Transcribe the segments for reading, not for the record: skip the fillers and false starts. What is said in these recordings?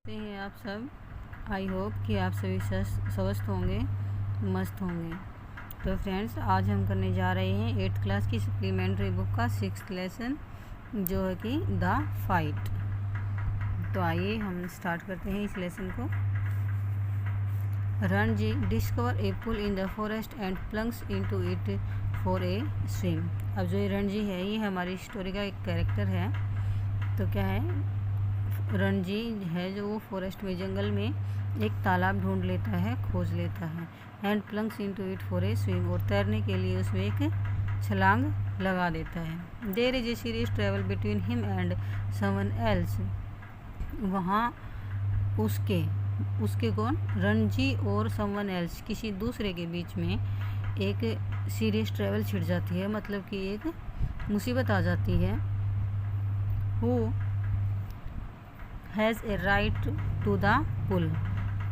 कैसे हैं आप सब। आई होप कि आप सभी स्वस्थ होंगे, मस्त होंगे। तो फ्रेंड्स, आज हम करने जा रहे हैं 8th क्लास की सप्लीमेंट्री बुक का 6th लेसन, जो है कि द फाइट। तो आइए हम स्टार्ट करते हैं इस लेसन को। Ranji discover a pool in the forest and plunges into it for a swim. अब जो ये रणजी है, ये हमारी स्टोरी का एक कैरेक्टर है। तो क्या है, रणजी है जो वो फॉरेस्ट में, जंगल में एक तालाब ढूंढ लेता है, खोज लेता है। And plunges into it for a swim, और तैरने के लिए उसमें एक छलांग लगा देता है। There is a serious travel between him and someone else. वहाँ उसके कौन, रणजी और समवन एल्स, किसी दूसरे के बीच में एक सीरियस ट्रेवल छिड़ जाती है, मतलब कि एक मुसीबत आ जाती है। Who has a right to the pool,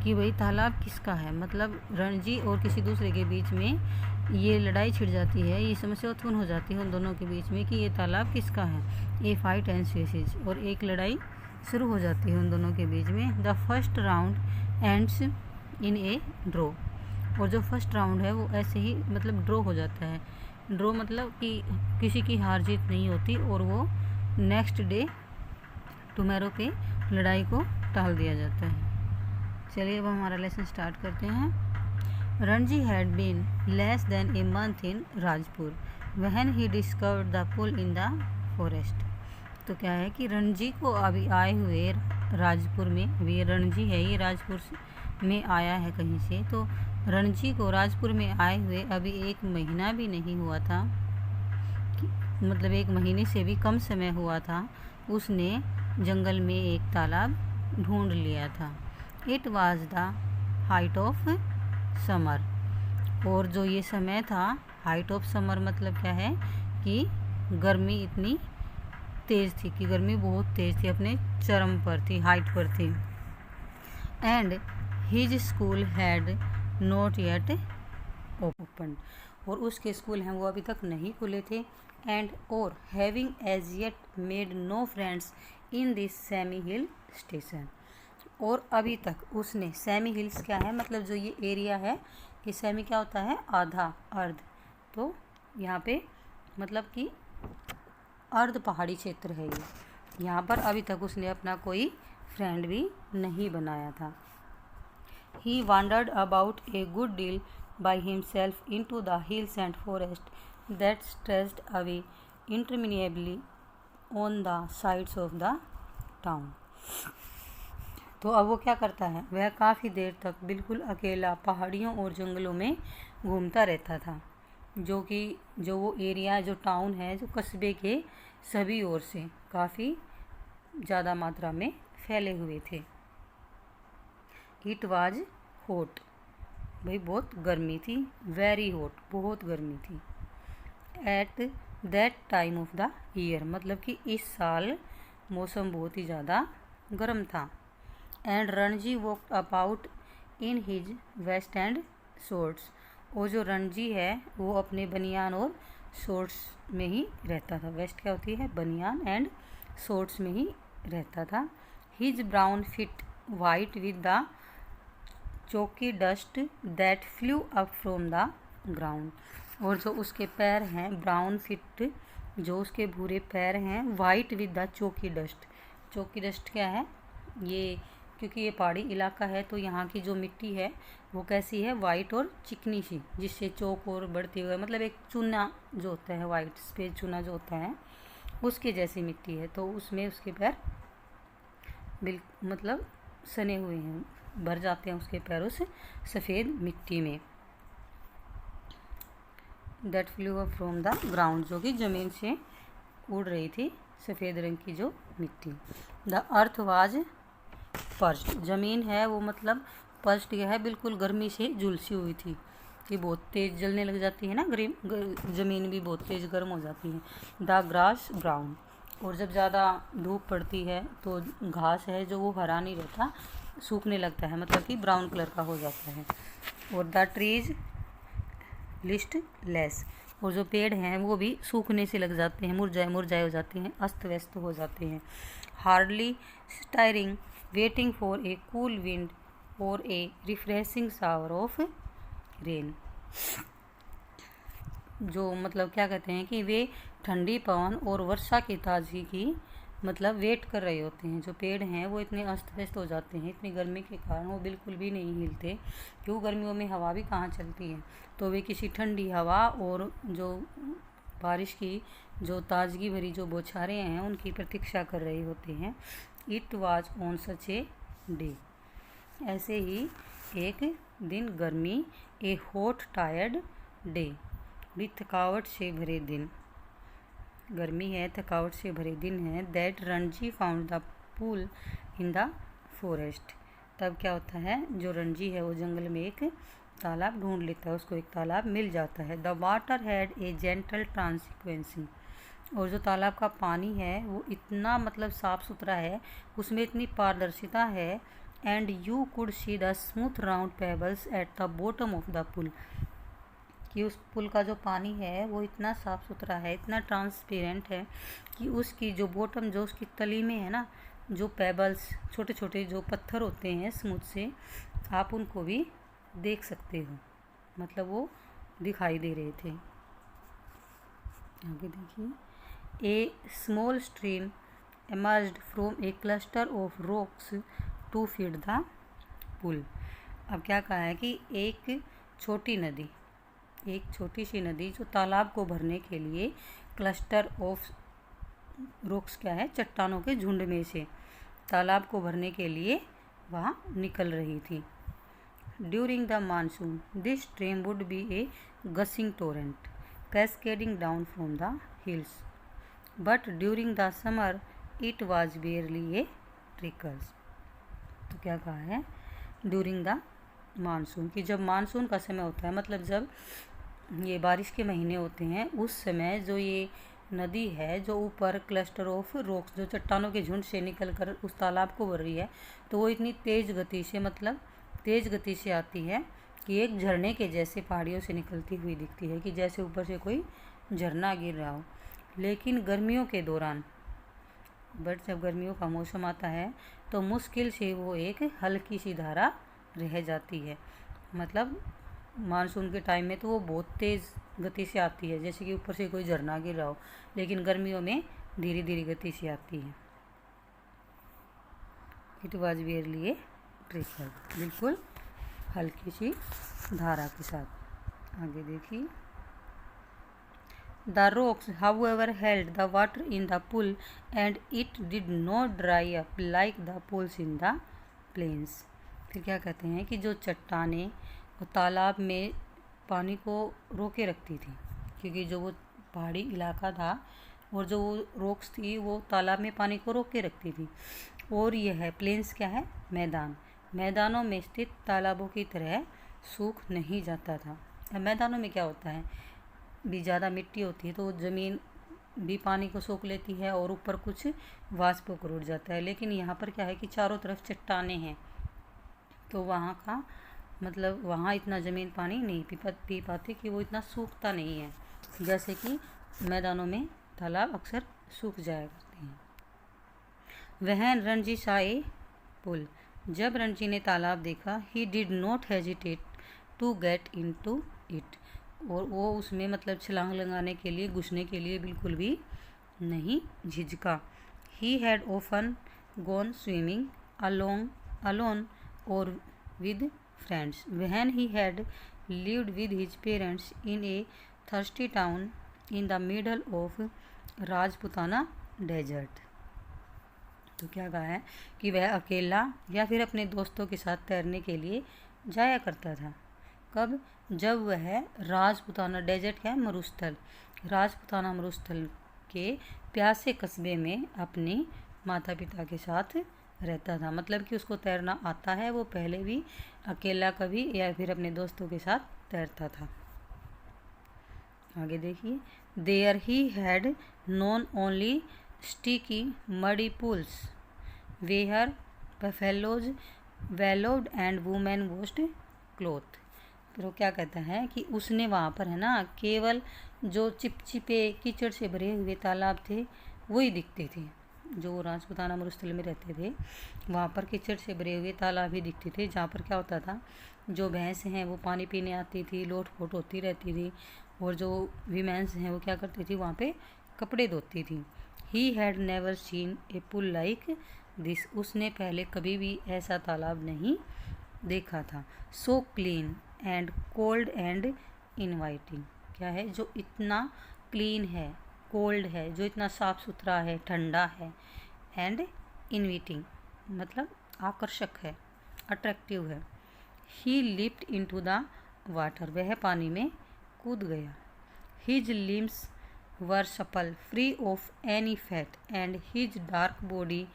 कि भाई तालाब किसका है। मतलब रणजी और किसी दूसरे के बीच में ये लड़ाई छिड़ जाती है, ये समस्या उत्पन्न हो जाती है उन दोनों के बीच में कि ये तालाब किसका है। ए फाइट एंड और एक लड़ाई शुरू हो जाती है उन दोनों के बीच में। The first round ends in A draw, और जो फर्स्ट राउंड है वो ऐसे ही मतलब ड्रॉ हो जाता है। ड्रॉ मतलब कि किसी की हार जीत नहीं होती, और वो नेक्स्ट डे टुमारो पे लड़ाई को टाल दिया जाता है। चलिए अब हमारा लेसन स्टार्ट करते हैं। Ranji had been less than a month in Rajpur when he discovered the pool in the forest. तो क्या है कि रणजी को अभी आए हुए राजपुर में, अभी रणजी है ये राजपुर में आया है कहीं से, तो रणजी को राजपुर में आए हुए अभी 1 महीना भी नहीं हुआ था, मतलब 1 महीने से भी कम समय हुआ था। उसने जंगल में एक तालाब ढूंढ लिया था। It was the height of summer, और जो ये समय था, हाइट ऑफ समर मतलब क्या है कि गर्मी इतनी तेज़ थी, कि गर्मी बहुत तेज़ थी, अपने चरम पर थी, हाइट पर थी। And his school had not yet open, और उसके स्कूल हैं वो अभी तक नहीं खुले थे। एंड और having as yet made no friends in this semi hill station, और अभी तक उसने, सेमी हिल्स क्या है, मतलब जो ये एरिया है, ये सेमी क्या होता है, आधा, अर्ध। तो यहाँ पे मतलब कि अर्ध पहाड़ी क्षेत्र है ये, यहाँ पर अभी तक उसने अपना कोई फ्रेंड भी नहीं बनाया था। He wandered about a good deal by himself into the hills and forest that stretched away interminably on the sides of the town. तो अब वो क्या करता है, वह काफ़ी देर तक बिल्कुल अकेला पहाड़ियों और जंगलों में घूमता रहता था, जो वो एरिया, जो टाउन है, जो कस्बे के सभी ओर से काफ़ी ज़्यादा मात्रा में फैले हुए थे। इट वाज हॉट, भाई बहुत गर्मी थी। वेरी हॉट, बहुत गर्मी थी। At that time of the year, मतलब कि इस साल मौसम बहुत ही ज़्यादा गर्म था। And Ranji walked about in his vest and shorts, और जो रणजी है वो अपने बनियान और शॉर्ट्स में ही रहता था। वेस्ट क्या होती है, बनियान, एंड शॉर्ट्स में ही रहता था। His brown feet white with the chalky dust that flew up from the ground, और जो उसके पैर हैं ब्राउन फिट, जो उसके भूरे पैर हैं, white with the chalky dust. चौकी डस्ट क्या है, ये क्योंकि ये पहाड़ी इलाका है तो यहाँ की जो मिट्टी है वो कैसी है, वाइट और चिकनी सी, जिससे चौक और बढ़ती हुई, मतलब एक चूना जो होता है, वाइट सफ़ेद चूना जो होता है, उसके जैसी मिट्टी है। तो उसमें उसके पैर मतलब सने हुए हैं, भर जाते हैं उसके पैर उस सफ़ेद मिट्टी में। That flew up from the ground, जो कि ज़मीन से उड़ रही थी, सफ़ेद रंग की जो मिट्टी। द अर्थ वाज पर्स्ट, ज़मीन है वो मतलब पर्स्ट गया है, बिल्कुल गर्मी से झुलसी हुई थी, कि बहुत तेज़ जलने लग जाती है ना, ज़मीन भी बहुत तेज़ गर्म हो जाती है। द ग्रास ब्राउन, और जब ज़्यादा धूप पड़ती है तो घास है जो वो हरा नहीं रहता, सूखने लगता है, मतलब कि ब्राउन कलर का हो जाता है। और द ट्रीज लिस्ट लेस, और जो पेड़ हैं वो भी सूखने से लग जाते हैं, मुरझाए हो जाते हैं, अस्त व्यस्त हो जाते हैं। Hardly steering waiting for a cool wind और ए रिफ्रेशिंग शावर ऑफ रेन। जो मतलब क्या कहते हैं कि वे ठंडी पवन और वर्षा की ताजगी की मतलब वेट कर रहे होते हैं। जो पेड़ हैं वो इतने अस्त व्यस्त हो जाते हैं इतनी गर्मी के कारण, वो बिल्कुल भी नहीं हिलते, क्यों गर्मियों में हवा भी कहाँ चलती है, तो वे किसी ठंडी हवा और जो बारिश की जो ताजगी भरी जो बौछारें हैं उनकी प्रतीक्षा कर रहे होते हैं। It was on such a day, ऐसे ही एक दिन गर्मी, ए हॉट टायर्ड डे, भी थकावट से भरे दिन, गर्मी है थकावट से भरे दिन है। That Ranji found the pool in the forest, तब क्या होता है, जो रणजी है वो जंगल में एक तालाब ढूंढ लेता है, उसको एक तालाब मिल जाता है। The water had a gentle transparency, और जो तालाब का पानी है वो इतना मतलब साफ़ सुथरा है, उसमें इतनी पारदर्शिता है। And you could see the smooth round pebbles at the bottom of the pool, कि उस पुल का जो पानी है वो इतना साफ़ सुथरा है, इतना ट्रांसपेरेंट है कि उसकी जो बॉटम, जो उसकी तली में है ना, जो पेबल्स छोटे छोटे जो पत्थर होते हैं स्मूथ से, आप उनको भी देख सकते हो, मतलब वो दिखाई दे रहे थे। आगे देखिए, a small stream emerged from a cluster of rocks to feed the pool। अब क्या कहा है कि एक छोटी सी नदी जो तालाब को भरने के लिए क्लस्टर ऑफ रॉक्स क्या है, चट्टानों के झुंड में से तालाब को भरने के लिए वहाँ निकल रही थी। During the monsoon this stream would be A gushing Torrent cascading down from the hills, but during the summer it was barely A trickles. तो क्या कहा है, ड्यूरिंग द मानसून, कि जब मानसून का समय होता है, मतलब जब ये बारिश के महीने होते हैं, उस समय जो ये नदी है जो ऊपर क्लस्टर ऑफ रॉक्स जो चट्टानों के झुंड से निकल कर उस तालाब को भर रही है, तो वो इतनी तेज़ गति से, मतलब तेज़ गति से आती है कि एक झरने के जैसे पहाड़ियों से निकलती हुई दिखती है, कि जैसे ऊपर से कोई झरना गिर रहा हो। लेकिन गर्मियों के दौरान, बट जब गर्मियों का मौसम आता है तो मुश्किल से वो एक हल्की सी धारा रह जाती है। मतलब मानसून के टाइम में तो वो बहुत तेज़ गति से आती है, जैसे कि ऊपर से कोई झरना गिर रहा हो, लेकिन गर्मियों में धीरे धीरे गति से आती है। It was barely a trickle, बिल्कुल हल्की सी धारा के साथ। आगे देखिए, the rocks however held the water in the pool and it did not dry up like the pools in the plains. फिर क्या कहते हैं कि जो चट्टानें वो तालाब में पानी को रोके रखती थी, क्योंकि जो वो पहाड़ी इलाका था और जो वो रॉक्स थी वो तालाब में पानी को रोके रखती थी। और यह है प्लेन्स क्या है, मैदान, मैदानों में स्थित तालाबों की तरह सूख नहीं जाता था। अब मैदानों में क्या होता है, भी ज़्यादा मिट्टी होती है तो ज़मीन भी पानी को सोख लेती है और ऊपर कुछ वाष्प होकर उड़ जाता है। लेकिन यहाँ पर क्या है कि चारों तरफ चट्टानें हैं, तो वहाँ का मतलब वहाँ इतना ज़मीन पानी नहीं पी पाती, कि वो इतना सूखता नहीं है, जैसे कि मैदानों में तालाब अक्सर सूख जाया करते हैं। वहन रणजी साए पुल, जब रणजी ने तालाब देखा, he did not hesitate to get into it, और वो उसमें मतलब छलांग लगाने के लिए, घुसने के लिए बिल्कुल भी नहीं झिझका। He had often gone swimming alone और with friends when he had lived with his parents in a thirsty town in the middle of Rajputana desert. तो क्या कहा है कि वह अकेला या फिर अपने दोस्तों के साथ तैरने के लिए जाया करता था। कब, जब वह राजपुताना डेजर्ट है मरुस्थल, राजपुताना मरुस्थल के प्यासे कस्बे में अपने माता पिता के साथ रहता था। मतलब कि उसको तैरना आता है, वो पहले भी अकेला कभी या फिर अपने दोस्तों के साथ तैरता था। आगे देखिए, there he had known only sticky muddy pools where buffaloes wallowed and women washed cloth. तो क्या कहता है कि उसने वहाँ पर है ना केवल जो चिपचिपे कीचड़ से भरे हुए तालाब थे वही दिखते थे, जो राजपूताना मरुस्थल में रहते थे वहाँ पर कीचड़ से भरे हुए तालाब भी दिखते थे, जहाँ पर क्या होता था, जो भैंस हैं वो पानी पीने आती थी, लोट पोट होती रहती थी, और जो वीमेंस हैं वो क्या करती थी, वहाँ पे कपड़े धोती थी। He had never seen a pool like this, उसने पहले कभी भी ऐसा तालाब नहीं देखा था। So clean and cold and inviting, क्या है, जो इतना क्लीन है, कोल्ड है, जो इतना साफ़ सुथरा है, ठंडा है, एंड इनविटिंग मतलब आकर्षक है, अट्रैक्टिव है। He leapt into the water, वह पानी में कूद गया। His limbs were supple, free of any fat, and his dark body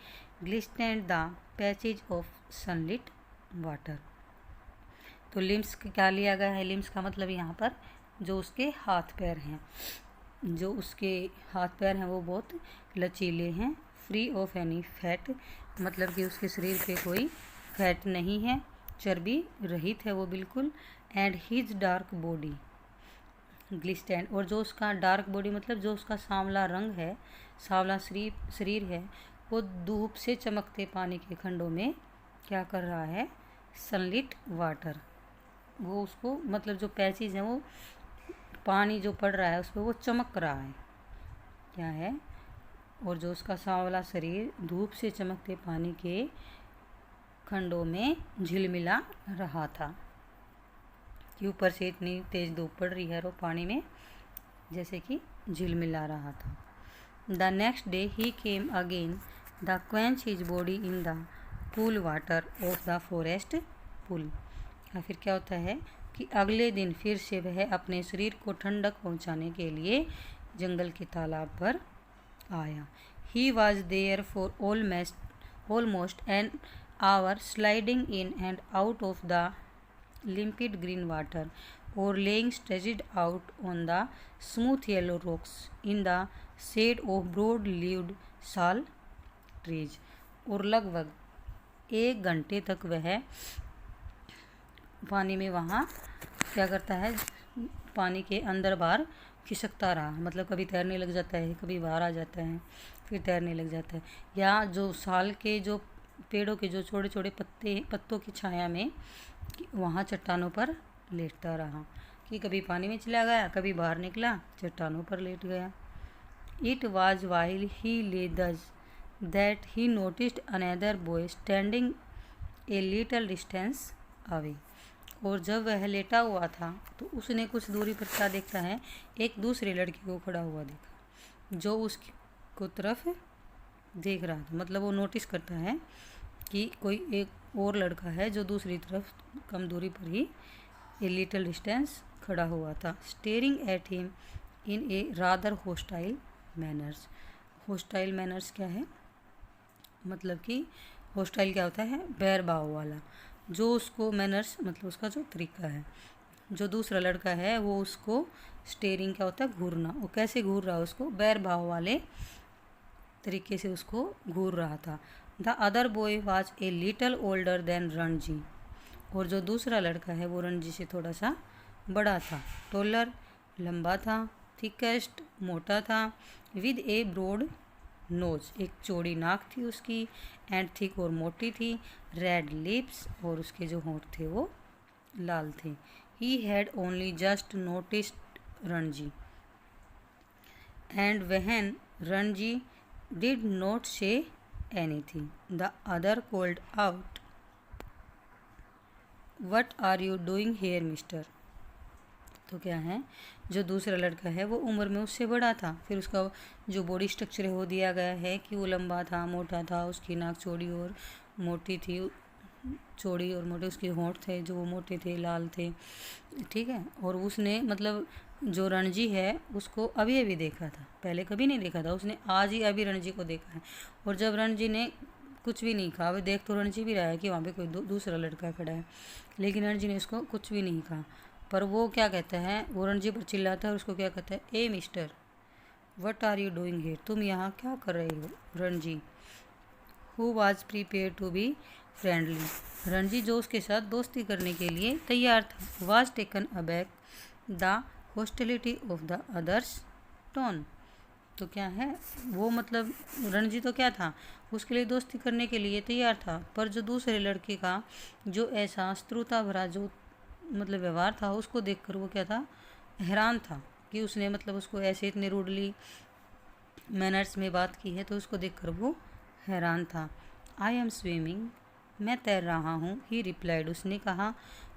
glistened the patches of sunlit water. तो लिम्स क्या लिया गया है, लिम्स का मतलब यहाँ पर जो उसके हाथ पैर हैं, जो उसके हाथ पैर हैं वो बहुत लचीले हैं। फ्री ऑफ एनी फैट मतलब कि उसके शरीर पे कोई फैट नहीं है, चर्बी रहित है वो बिल्कुल। एंड हिज डार्क बॉडी ग्लिस्टेंड, और जो उसका डार्क बॉडी मतलब जो उसका सांवला रंग है, सांवला शरीर है, वो धूप से चमकते पानी के खंडों में क्या कर रहा है, सनलिट वाटर, वो उसको मतलब जो पैचेज हैं वो पानी जो पड़ रहा है उस पर वो चमक रहा है, क्या है, और जो उसका सांवला शरीर धूप से चमकते पानी के खंडों में झिलमिला रहा था, कि ऊपर से इतनी तेज़ धूप पड़ रही है और वो पानी में जैसे कि झिलमिला रहा था। The next day he came again the quench his body in the cool water of the forest pool, या फिर क्या होता है कि अगले दिन फिर से वह अपने शरीर को ठंडक पहुंचाने के लिए जंगल के तालाब पर आया। He was there for almost an hour, sliding in and out of the limpid green water or laying stretched out on the smooth yellow rocks in the shade of broad-leaved sal trees, और लगभग 1 घंटे तक वह पानी में वहाँ क्या करता है, पानी के अंदर बाहर खिसकता रहा, मतलब कभी तैरने लग जाता है, कभी बाहर आ जाता है, फिर तैरने लग जाता है, या जो साल के जो पेड़ों के जो छोटे छोटे पत्तों की छाया में वहाँ चट्टानों पर लेटता रहा, कि कभी पानी में चला गया, कभी बाहर निकला, चट्टानों पर लेट गया। इट वॉज वाइल ही ले दस that he noticed another boy standing a little distance away, और जब वह लेटा हुआ था तो उसने कुछ दूरी पर क्या देखता है, एक दूसरे लड़के को खड़ा हुआ देखा जो उसको तरफ देख रहा था, मतलब वो नोटिस करता है कि कोई एक और लड़का है जो दूसरी तरफ कम दूरी पर ही ए लिटिल डिस्टेंस खड़ा हुआ था। Staring at him in A rather hostile manners, hostile manners क्या है, मतलब कि हॉस्टाइल क्या होता है, बैरभाव वाला, जो उसको मैनर्स मतलब उसका जो तरीका है, जो दूसरा लड़का है वो उसको स्टेयरिंग क्या होता है, घूरना, वो कैसे घूर रहा है, उसको बैरभाव वाले तरीके से उसको घूर रहा था। The other boy was a little older than Ranji, और जो दूसरा लड़का है वो रणजी से थोड़ा सा बड़ा था। टोलर लंबा था, थिकेस्ट मोटा था, विद ए ब्रॉड नोज एक चौड़ी नाक थी उसकी, एंड थिक और मोटी थी, रेड लिप्स और उसके जो होंठ थे वो लाल थे। He had only just noticed Ranji and when Ranji did not say anything, the other called out, what are you doing here mister, तो क्या है, जो दूसरा लड़का है वो उम्र में उससे बड़ा था, फिर उसका जो बॉडी स्ट्रक्चर है वो दिया गया है कि वो लंबा था, मोटा था, उसकी नाक चौड़ी और मोटी थी, चौड़ी और मोटे उसके होंठ थे जो वो मोटे थे, लाल थे, ठीक है। और उसने मतलब जो रणजी है उसको अभी अभी देखा था, पहले कभी नहीं देखा था, उसने आज ही अभी रणजी को देखा है। और जब रणजी ने कुछ भी नहीं कहा, वे देख तो रणजी भी रहा है कि वहाँ पे कोई दूसरा लड़का खड़ा है, लेकिन रणजी ने उसको कुछ भी नहीं कहा। पर वो क्या कहता है, वो रणजी पर चिल्लाता है और उसको क्या कहता है, hey mister what are you doing here, तुम यहाँ क्या कर रहे हो। Ranji who was prepared to be friendly, Ranji जो उसके साथ दोस्ती करने के लिए तैयार था। Was taken aback the hostility of the other's tone, तो क्या है वो, मतलब रणजी तो क्या था, उसके लिए दोस्ती करने के लिए तैयार था, पर जो दूसरे लड़के का जो ऐसा शत्रुता भरा जो मतलब व्यवहार था, उसको देखकर वो क्या था, हैरान था कि उसने मतलब उसको ऐसे इतने रूडली मैनर्स में बात की है, तो उसको देखकर वो हैरान था। आई एम स्विमिंग, मैं तैर रहा हूँ। ही रिप्लाइड, उसने कहा।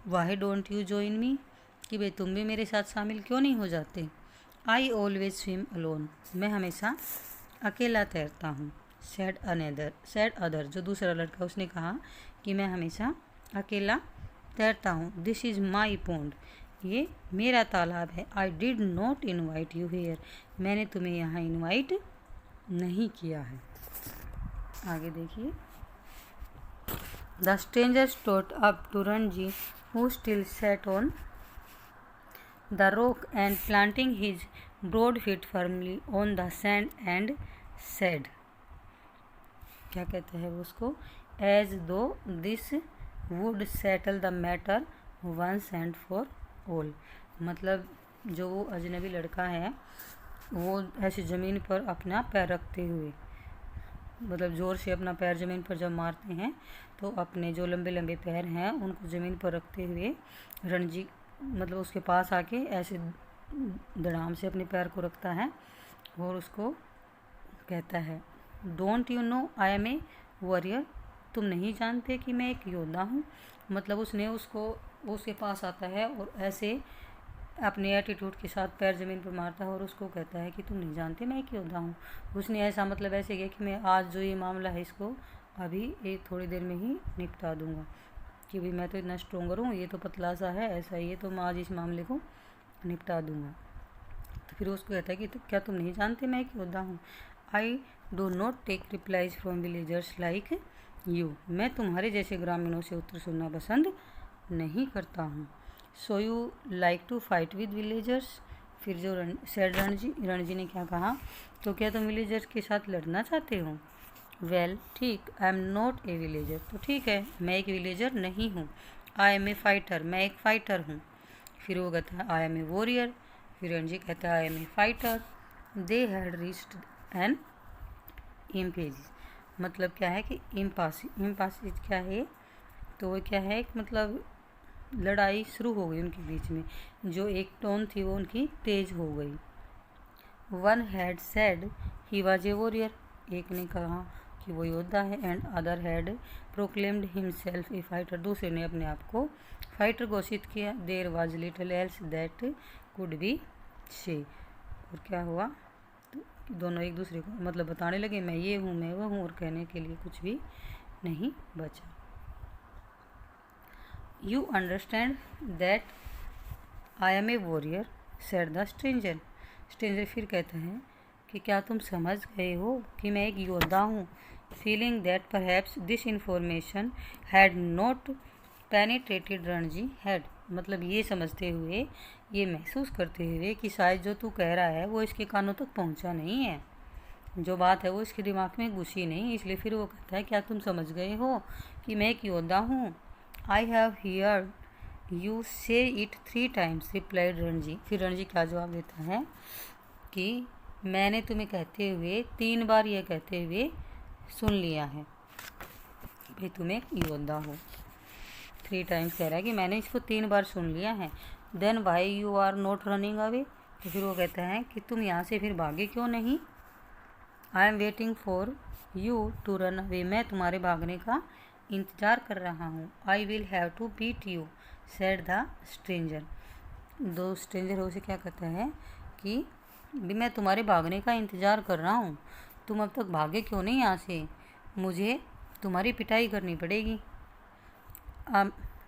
Why don't you join me, कि भाई तुम भी मेरे साथ शामिल क्यों नहीं हो जाते। आई ऑलवेज स्विम अलोन, मैं हमेशा अकेला तैरता हूँ। सेड अदर, जो दूसरा लड़का, उसने कहा कि मैं हमेशा अकेला तैरता हूँ। दिस इज़ माई पॉन्ड, ये मेरा तालाब है। I did not invite you here, मैंने तुम्हें यहाँ इन्वाइट नहीं किया है। आगे देखिए। The stranger stood up to Ranji who still sat on the rock and planting his broad feet firmly on the sand and said, क्या कहते हैं वो उसको, as though this would settle the matter once and for all. मतलब जो वो अजनबी लड़का है वो ऐसे ज़मीन पर अपना पैर रखते हुए, मतलब ज़ोर से अपना पैर ज़मीन पर जब मारते हैं तो अपने जो लंबे लंबे पैर हैं उनको ज़मीन पर रखते हुए रणजी मतलब उसके पास आके ऐसे धड़ाम से अपने पैर को रखता है और उसको कहता है, don't you know I am a warrior, तुम नहीं जानते कि मैं एक योद्धा हूँ। मतलब उसने उसके पास आता है और ऐसे अपने एटीट्यूड के साथ पैर ज़मीन पर मारता है और उसको कहता है कि तुम नहीं जानते मैं एक योद्धा हूँ। उसने ऐसा मतलब ऐसे किया कि मैं आज जो ये मामला है इसको अभी एक थोड़ी देर में ही निपटा दूँगा, कि भाई मैं तो इतना स्ट्रोंगर हूँ, ये तो पतला सा है, ऐसा ही है, तो मैं आज इस मामले को निपटा दूँगा। तो फिर उसको कहता है कि क्या तुम नहीं जानते मैं एक योद्धा हूँ। I do not take replies from villagers like you, मैं तुम्हारे जैसे ग्रामीणों से उत्तर सुनना पसंद नहीं करता हूँ। So you like to fight with villagers, फिर जो सेड रणजी ने क्या कहा, तो क्या तुम विलेजर्स के साथ लड़ना चाहते हो। वेल ठीक, I am not a villager, तो ठीक है मैं एक विलेजर नहीं हूँ। आई एम ए फाइटर, मैं एक फाइटर हूँ। फिर वो कहता है आई एम ए वॉरियर, फिर रणजी कहता है I am a fighter. They had reached an impasse, मतलब क्या है कि इम्पासिज क्या है, तो वो क्या है मतलब लड़ाई शुरू हो गई उनके बीच में, जो एक टोन थी वो उनकी तेज हो गई। One had said he was a warrior, एक ने कहा कि वो योद्धा है, and other had proclaimed himself a fighter, दूसरे ने अपने आप को फाइटर घोषित किया। There was little else that could be say, और क्या हुआ, तो दोनों एक दूसरे को मतलब बताने लगे मैं ये हूँ मैं वो हूँ, और कहने के लिए कुछ भी नहीं बचा। You understand that I am a warrior said the stranger, stranger फिर कहता है कि क्या तुम समझ गए हो कि मैं एक योद्धा हूँ। Feeling that perhaps this information had not penetrated Ranji had, मतलब ये समझते हुए, ये महसूस करते हुए कि शायद जो तू कह रहा है वो इसके कानों तक पहुँचा नहीं है, जो बात है वो इसके दिमाग में घुसी नहीं, इसलिए फिर वो कहता है क्या तुम समझ गए हो कि मैं एक योद्धा हूँ। आई हैव हियर्ड यू से इट 3 times, रिप्लाइड रणजी। फिर रणजी क्या जवाब देता है कि मैंने तुम्हें कहते हुए 3 बार यह कहते हुए सुन लिया है भाई तुम एक योद्धा हो। 3 times कह रहा है कि मैंने इसको 3 बार सुन लिया है। Then why you are not running away, तो फिर वो कहता है कि तुम यहाँ से फिर भागे क्यों नहीं। I am waiting for you to run away, मैं तुम्हारे भागने का इंतज़ार कर रहा हूँ। I will have to beat you said the stranger, दो स्ट्रेंजर उसे क्या कहता है कि भी मैं तुम्हारे भागने का इंतज़ार कर रहा हूँ, तुम अब तक भागे क्यों नहीं यहाँ से, मुझे तुम्हारी पिटाई करनी पड़ेगी।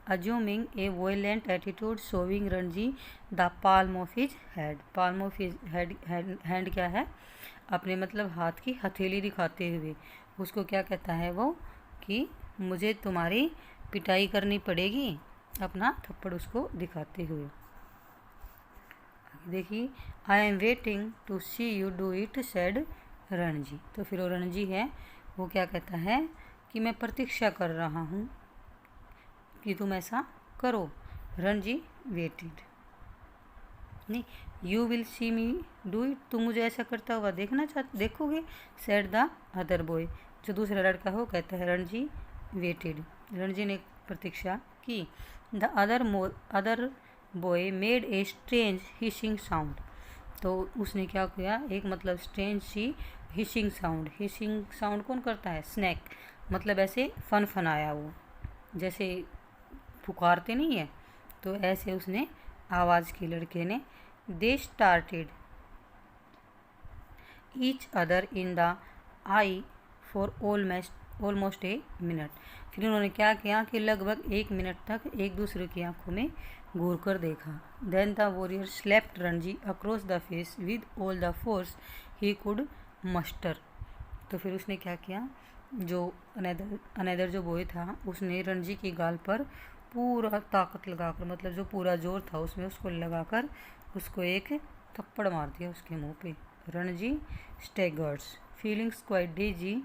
Assuming A वोलेंट attitude showing Ranji the palm of his had, palm of his hand क्या है, अपने मतलब हाथ की हथेली दिखाते हुए उसको क्या कहता है वो कि मुझे तुम्हारी पिटाई करनी पड़ेगी, अपना थप्पड़ उसको दिखाते हुए। देखिए I am waiting to see you do it said Ranji, तो फिर वो रणजी है वो क्या कहता है कि मैं प्रतीक्षा कर रहा हूँ कि तुम ऐसा करो। रणजी वेटेड। नहीं, you will see me do it, तुम मुझे ऐसा करता हुआ देखोगे, सेड द अदर बॉय, जो दूसरा लड़का है वो कहता है। रणजी वेटेड, रणजी ने प्रतीक्षा की। The other boy made a strange hissing sound, तो उसने क्या किया, एक मतलब स्ट्रेंज सी हिशिंग साउंड कौन करता है, स्नैक, मतलब ऐसे फन आया वो, जैसे पुकारते नहीं है, तो ऐसे उसने आवाज़ की लड़के ने। They started each other in the I for almost a minute, फिर उन्होंने क्या किया कि लगभग 1 मिनट तक एक दूसरे की आंखों में घूर कर देखा। Then the warrior slapped Ranji across the face with all the force he could muster, तो फिर उसने क्या किया, जो अनदर जो बॉय था उसने रणजी की गाल पर पूरा ताकत लगाकर, मतलब जो पूरा जोर था उसमें उसको लगाकर उसको एक थप्पड़ मार दिया उसके मुंह पे। रणजी स्टेगर्स फीलिंग्स क्वाइट डेजी,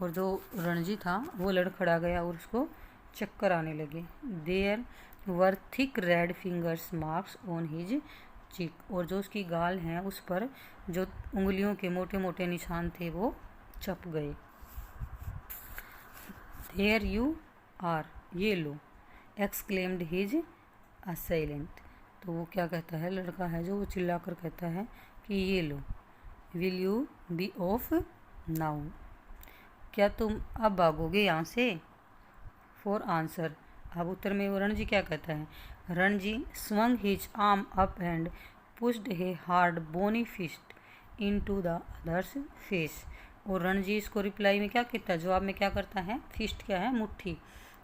और जो रणजी था वो लड़खड़ा गया और उसको चक्कर आने लगे। There were thick red fingers marks on his cheek, और जो उसकी गाल हैं उस पर जो उंगलियों के मोटे मोटे निशान थे वो छप गए। देयर यू आर, ये लो, एक्सक्लेम्ड हिज असाइलेंट, तो वो क्या कहता है, लड़का है जो वो चिल्लाकर कहता है कि ये लो। Will you be off now, क्या तुम अब भागोगे यहाँ से। फॉर आंसर, अब उत्तर में वो रणजी क्या कहता है, Ranji swung his arm up and pushed a hard bony fist into the other's face, और रणजी इसको रिप्लाई में क्या कहता है, जवाब में क्या करता है, फिस्ट क्या है, मुट्ठी,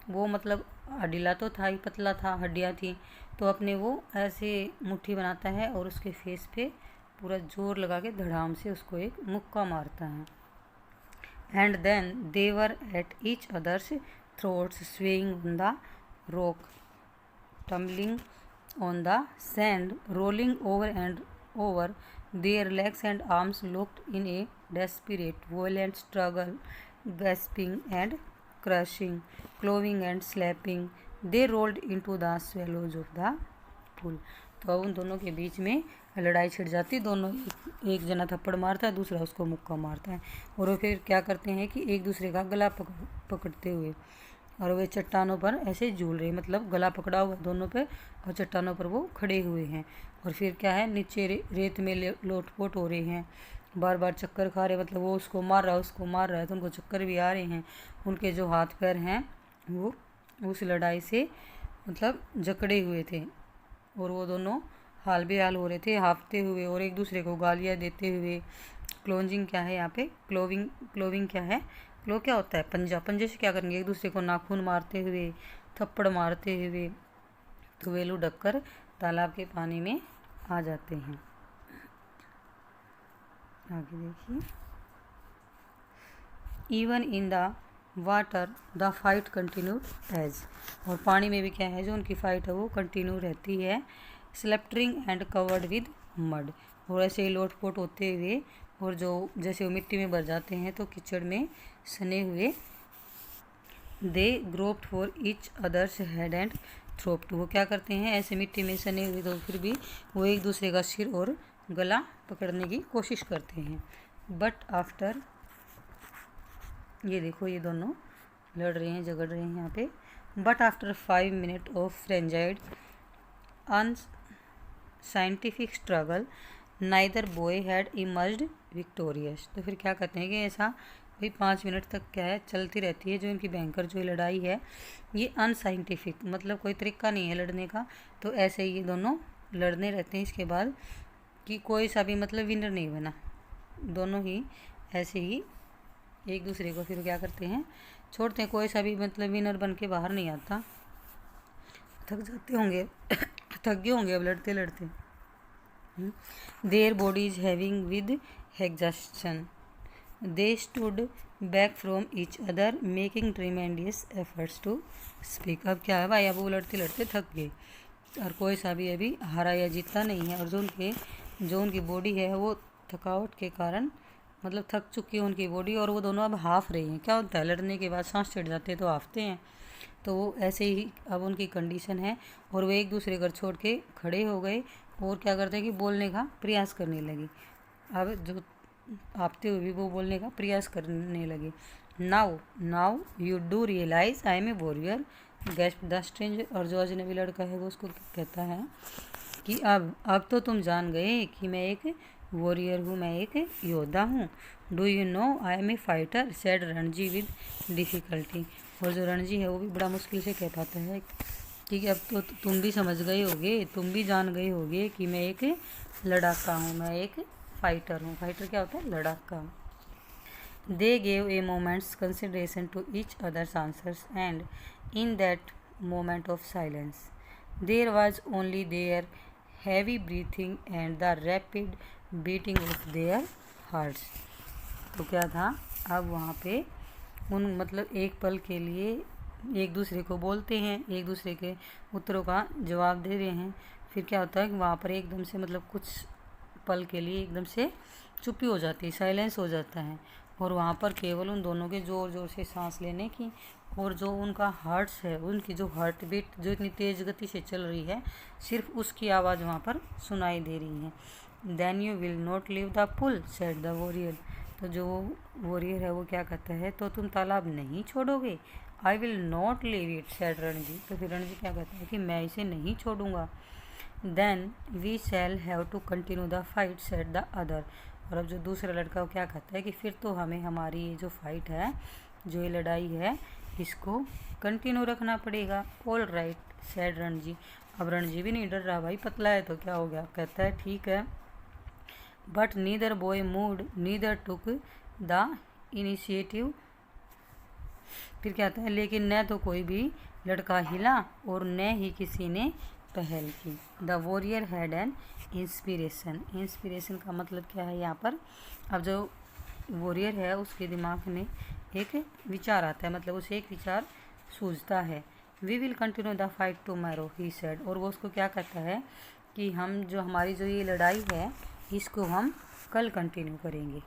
वो मतलब हडीला तो था ही, पतला था, हड्डियाँ थी, तो अपने वो ऐसे मुट्ठी बनाता है और उसके फेस पे पूरा जोर लगा के धड़ाम से उसको एक मुक्का मारता है। And then they were at each other's throats swaying on the rock, tumbling on the sand, rolling over and over, their legs and arms locked in a desperate, violent struggle, gasping and crushing, clawing and slapping, they rolled into the shallows of the pool, तो अब उन दोनों के बीच में लड़ाई छिड़ जाती, दोनों एक जना थप्पड़ मारता है, दूसरा उसको मुक्का मारता है, और वो फिर क्या करते हैं कि एक दूसरे का गला पकड़ते हुए, और वे चट्टानों पर ऐसे झूल रहे, मतलब गला पकड़ा हुआ दोनों पे और चट्टानों पर वो खड़े हुए हैं, और फिर क्या है, नीचे रेत में लोटपोट हो रहे हैं, बार बार चक्कर खा रहे, मतलब वो उसको मार रहा है, उसको मार रहा है, तो उनको चक्कर भी आ रहे हैं, उनके जो हाथ पैर हैं वो उस लड़ाई से मतलब जकड़े हुए थे, और वो दोनों हाल बेहाल हो रहे थे, हाफते हुए और एक दूसरे को गालियाँ देते हुए। क्लोजिंग क्या है यहाँ पे, क्लोविंग क्या है, क्लो क्या होता है, पंजे से क्या करेंगे, एक दूसरे को नाखून मारते हुए, थप्पड़ मारते हुए, तो वे लुढ़क कर तालाब के पानी में आ जाते हैं। आगे देखिए, even in the water the fight continued as, और पानी में भी क्या है, जो उनकी फाइट है वो कंटिन्यू रहती है। स्लेप्टरिंग एंड कवर्ड विद मड, और ऐसे ही लोटपोट होते हुए, और जो जैसे वो मिट्टी में भर जाते हैं तो कीचड़ में सने हुए। They groped for each other's head and throat, वो क्या करते हैं, ऐसे मिट्टी में सने हुए तो फिर भी वो एक दूसरे का सिर और गला पकड़ने की कोशिश करते हैं। बट आफ्टर, ये देखो ये दोनों लड़ रहे हैं, झगड़ रहे हैं यहाँ पे। But after 5 minutes of frenzied unscientific struggle neither boy had emerged victorious, तो फिर क्या कहते हैं कि ऐसा भाई 5 मिनट तक क्या है चलती रहती है जो इनकी भयंकर जो लड़ाई है, ये अनसाइंटिफिक, मतलब कोई तरीका नहीं है लड़ने का, तो ऐसे ही ये दोनों लड़ने रहते हैं। इसके बाद कि कोई सा भी मतलब विनर नहीं बना, दोनों ही ऐसे ही एक दूसरे को फिर क्या करते हैं, छोड़ते हैं, कोई सा भी मतलब विनर बन के बाहर नहीं आता। थक जाते होंगे थक गए होंगे अब लड़ते लड़ते। Their bodies heaving with exhaustion, they stood back from each other making tremendous efforts to speak. अब क्या है भाई, अब वो लड़ते लड़ते थक गए और कोई सा भी अभी हारा या जीता नहीं है, और जो उनकी बॉडी है वो थकावट के कारण मतलब थक चुकी है उनकी बॉडी, और वो दोनों अब हाफ रही हैं। क्या होता है, लड़ने के बाद सांस चढ़ जाते हैं तो हाफते हैं, तो वो ऐसे ही अब उनकी कंडीशन है, और वे एक दूसरे घर छोड़ के खड़े हो गए और क्या करते हैं कि बोलने का प्रयास करने लगी। अब जो आपते हुए भी वो बोलने का प्रयास करने लगे। Now now you do realise I am a warrior gasped the stranger. और जो अजनबी लड़का है वो उसको कहता है कि अब तो तुम जान गए कि मैं एक वॉरियर हूँ, मैं एक योद्धा हूँ। Do you know I am a fighter said Ranji with difficulty. और जो रणजी है वो भी बड़ा मुश्किल से कह पाता है कि अब तो तुम भी समझ गए होगे, तुम भी जान गए होगे कि मैं एक लड़ाका हूँ, मैं एक फाइटर हूँ। फाइटर क्या होता है? लड़ाका। They gave a moment's consideration to each other's answers and in that moment of silence there was only their heavy breathing and the rapid beating of their hearts. तो क्या था, अब वहाँ पे उन मतलब एक पल के लिए एक दूसरे को बोलते हैं, एक दूसरे के उत्तरों का जवाब दे रहे हैं। फिर क्या होता है कि वहाँ पर एकदम से मतलब कुछ पल के लिए एकदम से चुप्पी हो जाती है, साइलेंस हो जाता है। और वहाँ पर केवल उन दोनों के ज़ोर ज़ोर से सांस लेने की और जो उनका हार्ट्स है, उनकी जो हार्ट बीट जो इतनी तेज़ गति से चल रही है, सिर्फ उसकी आवाज़ वहाँ पर सुनाई दे रही है। Then you will not leave the pool said the warrior. तो जो वॉरियर है वो क्या कहता है, तो तुम तालाब नहीं छोड़ोगे। आई will not leave it said Ranji. तो फिर रणजी क्या कहता है कि मैं इसे नहीं छोड़ूंगा। Then we shall have to continue the fight said the other. और अब जो दूसरा लड़का वो क्या कहता है कि फिर तो हमें हमारी ये जो फाइट है, जो ये लड़ाई है, इसको कंटिन्यू रखना पड़ेगा। All right said Ranji. अब रणजी भी नहीं डर रहा, भाई पतला है तो क्या हो गया, कहता है ठीक है। But neither boy mood neither took the initiative. फिर क्या आता है, लेकिन न तो कोई भी लड़का हिला और न ही किसी ने पहल की। The warrior had an inspiration. Inspiration का मतलब क्या है यहाँ पर, अब जो वॉरियर है उसके दिमाग में एक विचार आता है, मतलब उसे एक विचार सूझता है। We will continue the fight tomorrow he said. और वो उसको क्या कहता है कि हम जो हमारी जो ये लड़ाई है इसको हम कल कंटिन्यू करेंगे।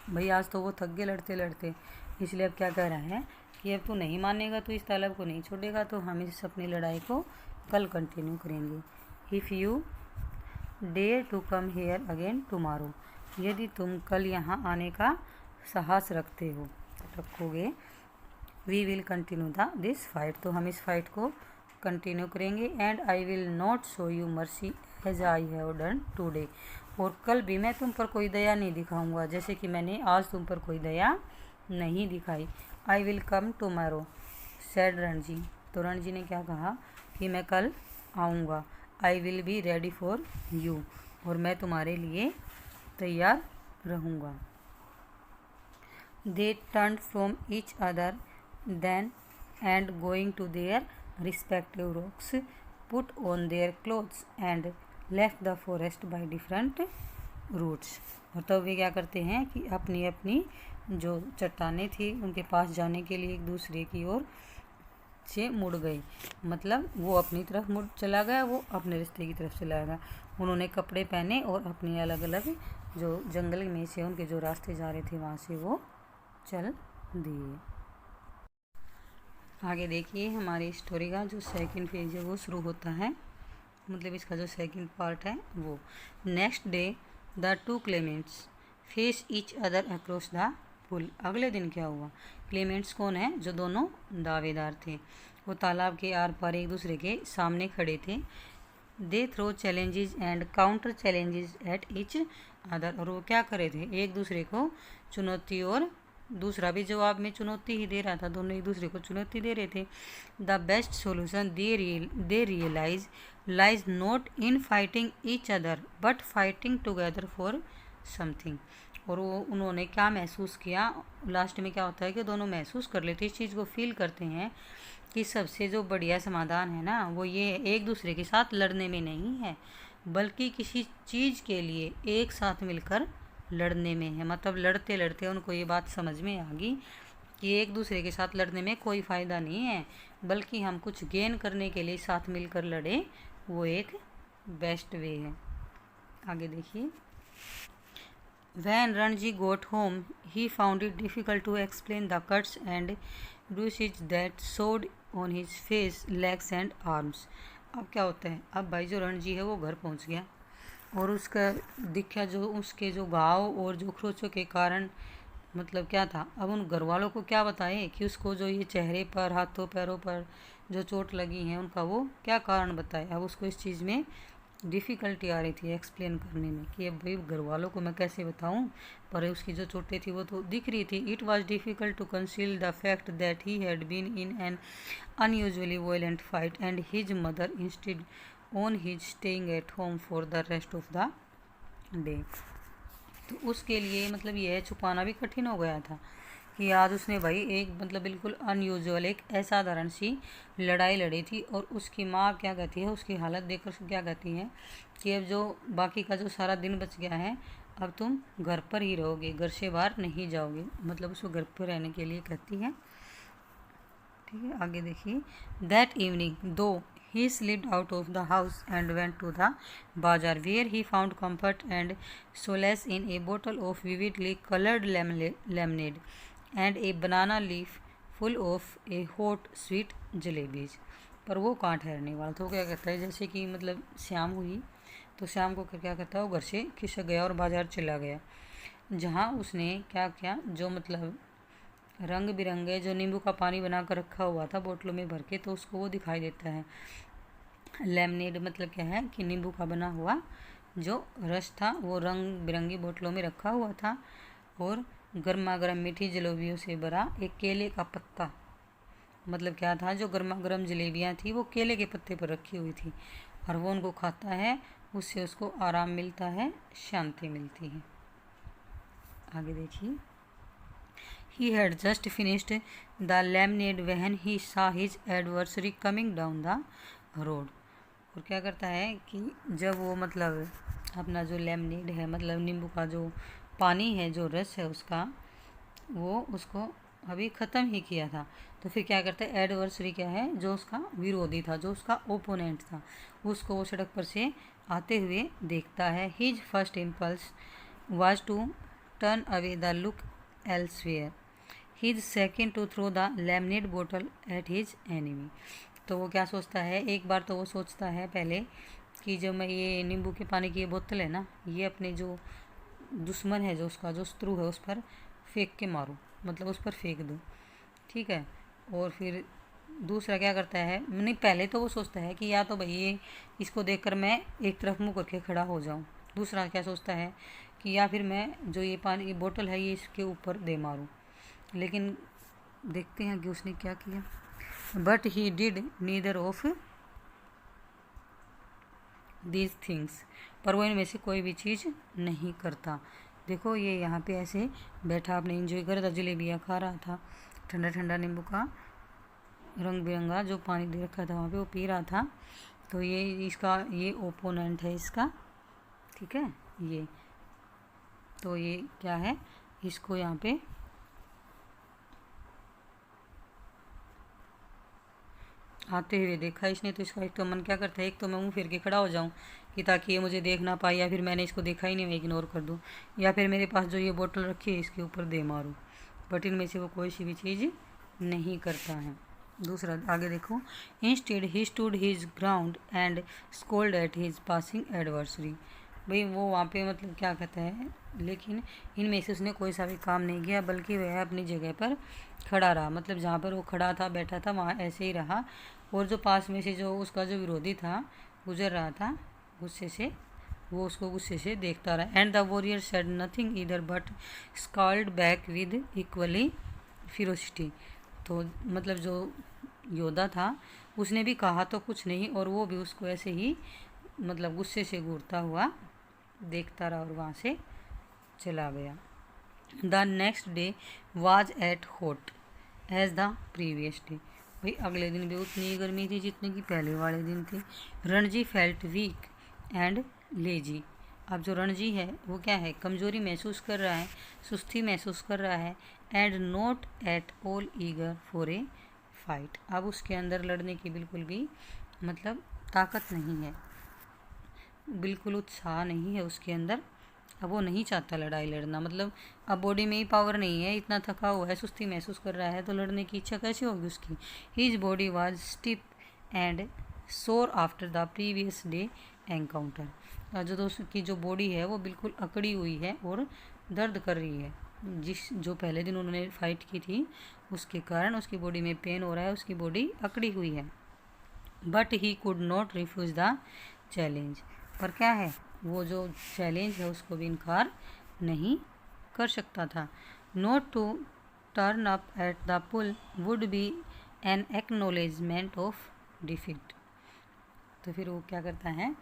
भाई आज तो वो थक गए लड़ते लड़ते, इसलिए अब क्या कह रहा है कि अब तू नहीं मानेगा, तो इस तालाब को नहीं छोड़ेगा, तो हम इस अपनी लड़ाई को कल कंटिन्यू करेंगे। If you dare to come here again tomorrow. यदि तुम कल यहाँ आने का साहस रखोगे। We will continue the this fight. तो हम इस फाइट को कंटिन्यू करेंगे। And I will not show you mercy as I have done today. और कल भी मैं तुम पर कोई दया नहीं दिखाऊंगा, जैसे कि मैंने आज तुम पर कोई दया नहीं दिखाई। I will come tomorrow said Ranji. तो रणजी ने क्या कहा कि मैं कल आऊँगा। I will be ready for you. और मैं तुम्हारे लिए तैयार रहूँगा। They turn from each other then and going to their respective rocks put on their clothes and left the forest by different routes. और तब वे क्या करते हैं कि अपनी अपनी जो चट्टानें थी उनके पास जाने के लिए एक दूसरे की ओर से मुड़ गए। मतलब वो अपनी तरफ मुड़ चला गया, वो अपने रिश्ते की तरफ चला गया। उन्होंने कपड़े पहने और अपनी अलग अलग जो जंगल में से उनके जो रास्ते जा रहे थे वहाँ से वो चल दिए। आगे देखिए हमारी स्टोरी का जो सेकंड पेज है वो शुरू होता है, मतलब इसका जो सेकंड पार्ट है वो। Next day the two claimants face each other across the pool. अगले दिन क्या हुआ, क्लेमेंट्स कौन है, जो दोनों दावेदार थे, वो तालाब के आर पार एक दूसरे के सामने खड़े थे। They throw challenges and counter challenges at each other. और वो क्या करे थे, एक दूसरे को चुनौती और दूसरा भी जवाब में चुनौती ही दे रहा था, दोनों एक दूसरे को चुनौती दे रहे थे। The best solution they realise lies not in fighting each other but fighting together for something. और वो उन्होंने क्या महसूस किया, लास्ट में क्या होता है कि दोनों महसूस कर लेते, इस चीज़ को फील करते हैं कि सबसे जो बढ़िया समाधान है ना वो ये एक दूसरे के साथ लड़ने में नहीं है, बल्कि किसी चीज़ के लिए एक साथ मिलकर लड़ने में है। मतलब लड़ते लड़ते उनको ये बात समझ में आ गई कि एक दूसरे के साथ लड़ने में कोई फ़ायदा नहीं है, बल्कि हम कुछ गेन करने के लिए साथ मिलकर लड़े, वो एक बेस्ट वे है। आगे देखिए। When Ranji got home, he found it difficult to explain the cuts and bruises that showed on his face, legs and arms. अब क्या होता है, अब भाई जो रणजी है वो घर पहुंच गया और उसका दिखा जो उसके जो घाव और जो खरोचों के कारण मतलब क्या था। अब उन घर वालों को क्या बताए कि उसको जो ये चेहरे पर हाथों पैरों पर जो चोट लगी है उनका वो क्या कारण बताए। अब उसको इस चीज़ में डिफ़िकल्टी आ रही थी एक्सप्लेन करने में कि अब भाई घर वालों को मैं कैसे बताऊं, पर उसकी जो चोटें थी वो तो दिख रही थी। It was difficult to conceal the fact that he had been in an unusually violent fight and his mother insisted on his staying at home for the rest of the day. तो उसके लिए मतलब यह छुपाना भी कठिन हो गया था कि आज उसने भाई एक मतलब बिल्कुल अनयूजुअल एक असाधारण सी लड़ाई लड़ी थी। और उसकी माँ क्या कहती है, उसकी हालत देखकर उसको क्या कहती है कि अब जो बाकी का जो सारा दिन बच गया है अब तुम घर पर ही रहोगे, घर से बाहर नहीं जाओगे, मतलब उसको घर पर रहने के लिए कहती है। ठीक है, आगे देखिए। दैट इवनिंग दो he slipped out of the house and went to the bazaar where he found comfort and solace in a bottle of vividly colored lemonade and a banana leaf full of a hot sweet jalebis। पर वो कहाँ ठहरने वाला था, वो क्या कहता है जैसे कि मतलब शाम हुई तो शाम को क्या करता है वो घर से खिसक गया और बाज़ार चला गया, जहाँ उसने क्या किया जो मतलब रंग बिरंगे जो नींबू का पानी बना कर रखा हुआ था बोतलों में भर के, तो उसको वो दिखाई देता है। लेमनेड मतलब क्या है कि नींबू का बना हुआ जो रस था वो रंग बिरंगी बोतलों में रखा हुआ था और गर्मा गर्म मीठी जलेबियों से भरा एक केले का पत्ता, मतलब क्या था जो गर्मा गर्म जलेबियाँ थी वो केले के पत्ते पर रखी हुई थी और वो उनको खाता है, उससे उसको आराम मिलता है, शांति मिलती है। आगे देखिए। He had just finished the lemonade when he saw his adversary coming down the road। और क्या करता है कि जब वो मतलब अपना जो लेमनेड है मतलब नींबू का जो पानी है जो रस है उसका वो उसको अभी ख़त्म ही किया था, तो फिर क्या करता है एडवर्सरी क्या है जो उसका विरोधी था जो उसका ओपोनेंट था उसको वो सड़क पर से आते हुए देखता है। His first impulse was to turn away the look elsewhere, his second to throw the lemonade बोतल एट हिज एनिमी। तो वो क्या सोचता है, एक बार तो वो सोचता है पहले कि जब मैं ये नींबू के पानी की ये बोतल है ना ये अपने जो दुश्मन है जो उसका जो शत्रु है उस पर फेंक के मारूं, मतलब उस पर फेंक दूं। ठीक है, और फिर दूसरा क्या करता है, नहीं पहले तो वो सोचता है कि या तो भाई ये इसको देखकर मैं एक तरफ मुँह करके खड़ा हो जाऊं, दूसरा क्या सोचता है कि या फिर मैं जो ये पानी की बोतल है ये इसके ऊपर दे मारूं। लेकिन देखते हैं कि उसने क्या किया। But he did neither of these things, पर वो इनमें से कोई भी चीज़ नहीं करता। देखो ये यहाँ पे ऐसे बैठा अपने इंजॉय कर रहा था, जलेबियाँ खा रहा था, ठंडा ठंडा नींबू का रंग बिरंगा जो पानी दे रखा था वहाँ पे वो पी रहा था। तो ये इसका ये ओपोनेंट है इसका, ठीक है ये, तो ये क्या है इसको यहाँ पे आते हुए देखा इसने, तो इसका एक तो मन क्या करता है एक तो मैं मुँह फेर के खड़ा हो जाऊँ कि ताकि ये मुझे देख ना पाए, या फिर मैंने इसको देखा ही नहीं मैं इग्नोर कर दूँ, या फिर मेरे पास जो ये बोतल रखी है इसके ऊपर दे मारूँ, बट इनमें से वो कोई सी भी चीज़ नहीं करता है। दूसरा आगे देखो। Instead he stood his ground and scold at his passing adversary. भाई वो वहाँ पे मतलब क्या कहता है, लेकिन इनमें से उसने कोई सा भी काम नहीं किया बल्कि वह अपनी जगह पर खड़ा रहा, मतलब जहाँ पर वो खड़ा था बैठा था वहाँ ऐसे ही रहा, और जो पास में से जो उसका जो विरोधी था गुजर रहा था गुस्से से, वो उसको गुस्से से देखता रहा। And the warrior said nothing either but scowled back with equally ferocity. तो मतलब जो योद्धा था उसने भी कहा तो कुछ नहीं और वो भी उसको ऐसे ही मतलब गुस्से से घूरता हुआ देखता रहा और वहाँ से चला गया। The next day was at hot as the previous day. भाई अगले दिन भी उतनी गर्मी थी जितनी कि पहले वाले दिन थी। Ranji felt weak and lazy. अब जो रणजी है वो क्या है, कमज़ोरी महसूस कर रहा है, सुस्ती महसूस कर रहा है, and not at all eager for a fight. अब उसके अंदर लड़ने की बिल्कुल भी मतलब ताकत नहीं है, बिल्कुल उत्साह नहीं है उसके अंदर। अब वो नहीं चाहता लड़ाई लड़ना, मतलब अब बॉडी में ही पावर नहीं है, इतना थका हुआ है, सुस्ती महसूस कर रहा है, तो लड़ने की इच्छा कैसे होगी उसकी। His body was stiff and sore after the previous day encounter. जो उसकी जो बॉडी है वो बिल्कुल अकड़ी हुई है और दर्द कर रही है। जो पहले दिन उन्होंने फाइट की थी उसके कारण उसकी बॉडी में पेन हो रहा है, उसकी बॉडी अकड़ी हुई है। But he could not refuse the challenge, पर क्या है वो जो चैलेंज है उसको भी इनकार नहीं कर सकता था। Not to turn up at the pool would be an acknowledgement of defeat. तो फिर वो क्या करता है,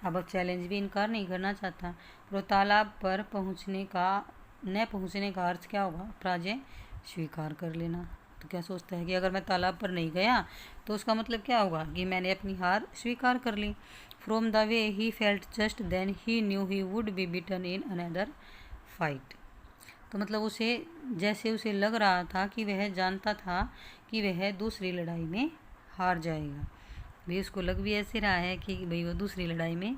अब चैलेंज भी इनकार नहीं करना चाहता। और तालाब पर न पहुंचने का अर्थ क्या होगा, पराजय स्वीकार कर लेना। तो क्या सोचता है कि अगर मैं तालाब पर नहीं गया तो उसका मतलब क्या होगा कि मैंने अपनी हार स्वीकार कर ली। From the way he felt just then he knew he would be beaten in another fight. तो मतलब उसे लग रहा था कि वह जानता था कि वह दूसरी लड़ाई में हार जाएगा। भाई उसको लग भी ऐसे रहा है कि भाई वो दूसरी लड़ाई में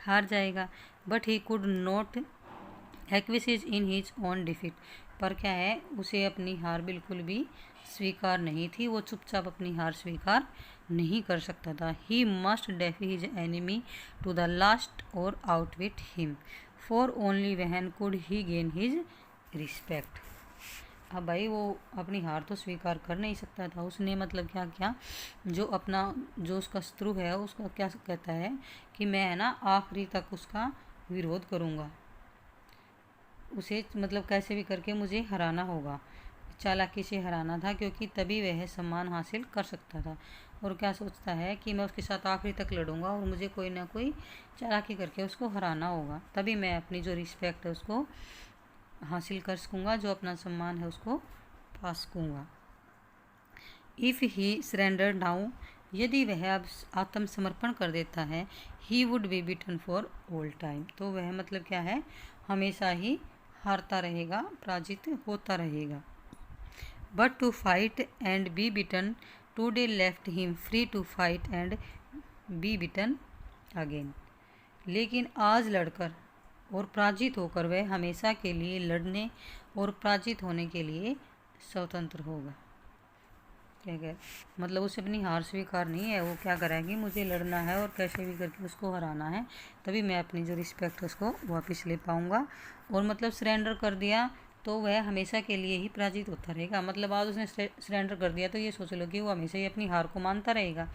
हार जाएगा। But he could not acquiesce in his own defeat, पर क्या है उसे अपनी हार बिल्कुल भी स्वीकार नहीं थी, वो चुपचाप अपनी हार स्वीकार नहीं कर सकता था। He must defy his enemy to the last or outwit him, for only then could he gain his respect. अब भाई वो अपनी हार तो स्वीकार कर नहीं सकता था, उसने मतलब क्या किया, जो उसका शत्रु है उसका क्या कहता है कि मैं है ना आखिरी तक उसका विरोध करूँगा, उसे मतलब कैसे भी करके मुझे हराना होगा, चालाकी से हराना था, क्योंकि तभी वह सम्मान हासिल कर सकता था। और क्या सोचता है कि मैं उसके साथ आखिरी तक लड़ूंगा और मुझे कोई ना कोई चालाकी करके उसको हराना होगा, तभी मैं अपनी जो रिस्पेक्ट है उसको हासिल कर सकूँगा, जो अपना सम्मान है उसको पा सकूँगा। इफ़ ही सरेंडर नाउ, यदि वह अब आत्मसमर्पण कर देता है, he would be beaten for all time, तो वह मतलब क्या है हमेशा ही हारता रहेगा, पराजित होता रहेगा। But to fight and be beaten, today left him free to fight and be beaten again. लेकिन आज लड़कर और पराजित होकर वह हमेशा के लिए लड़ने और पराजित होने के लिए स्वतंत्र होगा। क्या कह मतलब उसे अपनी हार स्वीकार नहीं है, वो क्या करेगी, मुझे लड़ना है और कैसे भी करके उसको हराना है, तभी मैं अपनी जो रिस्पेक्ट है उसको वापस ले पाऊँगा। और मतलब सरेंडर कर दिया तो वह हमेशा के लिए ही पराजित होता रहेगा। मतलब आज उसने सरेंडर कर दिया तो ये सोच लो कि वो हमेशा ही अपनी हार को मानता रहेगा।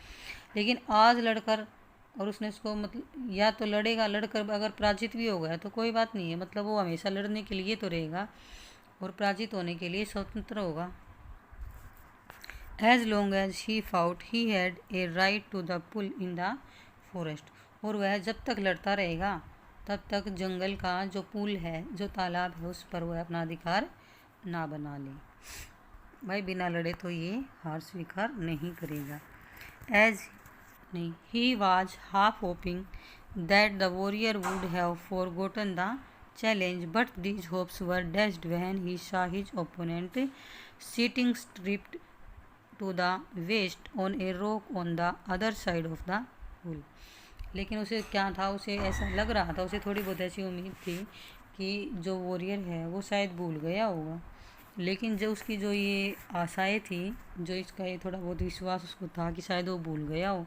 लेकिन आज लड़कर और उसने उसको मतलब या तो लड़कर अगर पराजित भी हो गया तो कोई बात नहीं है, मतलब वो हमेशा लड़ने के लिए तो रहेगा और पराजित होने के लिए स्वतंत्र होगा। As long as he fought he had a right to the pool in the forest, और वह जब तक लड़ता रहेगा तब तक जंगल का जो पुल है, जो तालाब है, उस पर वह अपना अधिकार ना बना ले। भाई बिना लड़े तो ये हार स्वीकार नहीं करेगा। He was half hoping that the warrior would have forgotten the challenge, but these hopes were dashed when he saw his opponent sitting stripped to the waist on a rock on the other side of the pool। लेकिन उसे क्या था, उसे ऐसा लग रहा था, उसे थोड़ी बहुत ऐसी उम्मीद थी कि जो वॉरियर है वो शायद भूल गया होगा। लेकिन जो उसकी जो ये आशाएं थी, जो इसका ये थोड़ा बहुत विश्वास उसको था कि शायद वो भूल गया हो,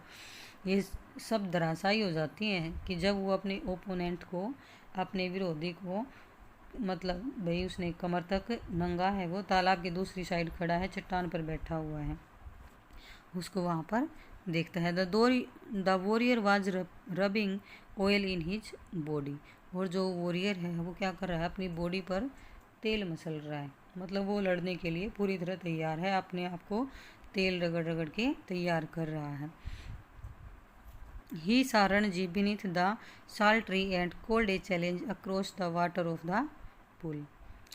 ये सब धराशायी हो जाती हैं कि जब वो अपने ओपोनेंट को, अपने विरोधी को, मतलब भाई उसने कमर तक नंगा है, वो तालाब की दूसरी साइड खड़ा है, चट्टान पर बैठा हुआ है, उसको वहाँ पर देखता है। The warrior was rubbing oil in his body, और जो वॉरियर है वो क्या कर रहा है, अपनी बॉडी पर तेल मसल रहा है, मतलब वो लड़ने के लिए पूरी तरह तैयार है, अपने आप को तेल रगड़ रगड़ के तैयार कर रहा है। ही saw Ranji beneath the sultry and cold a challenge across the water of the pool,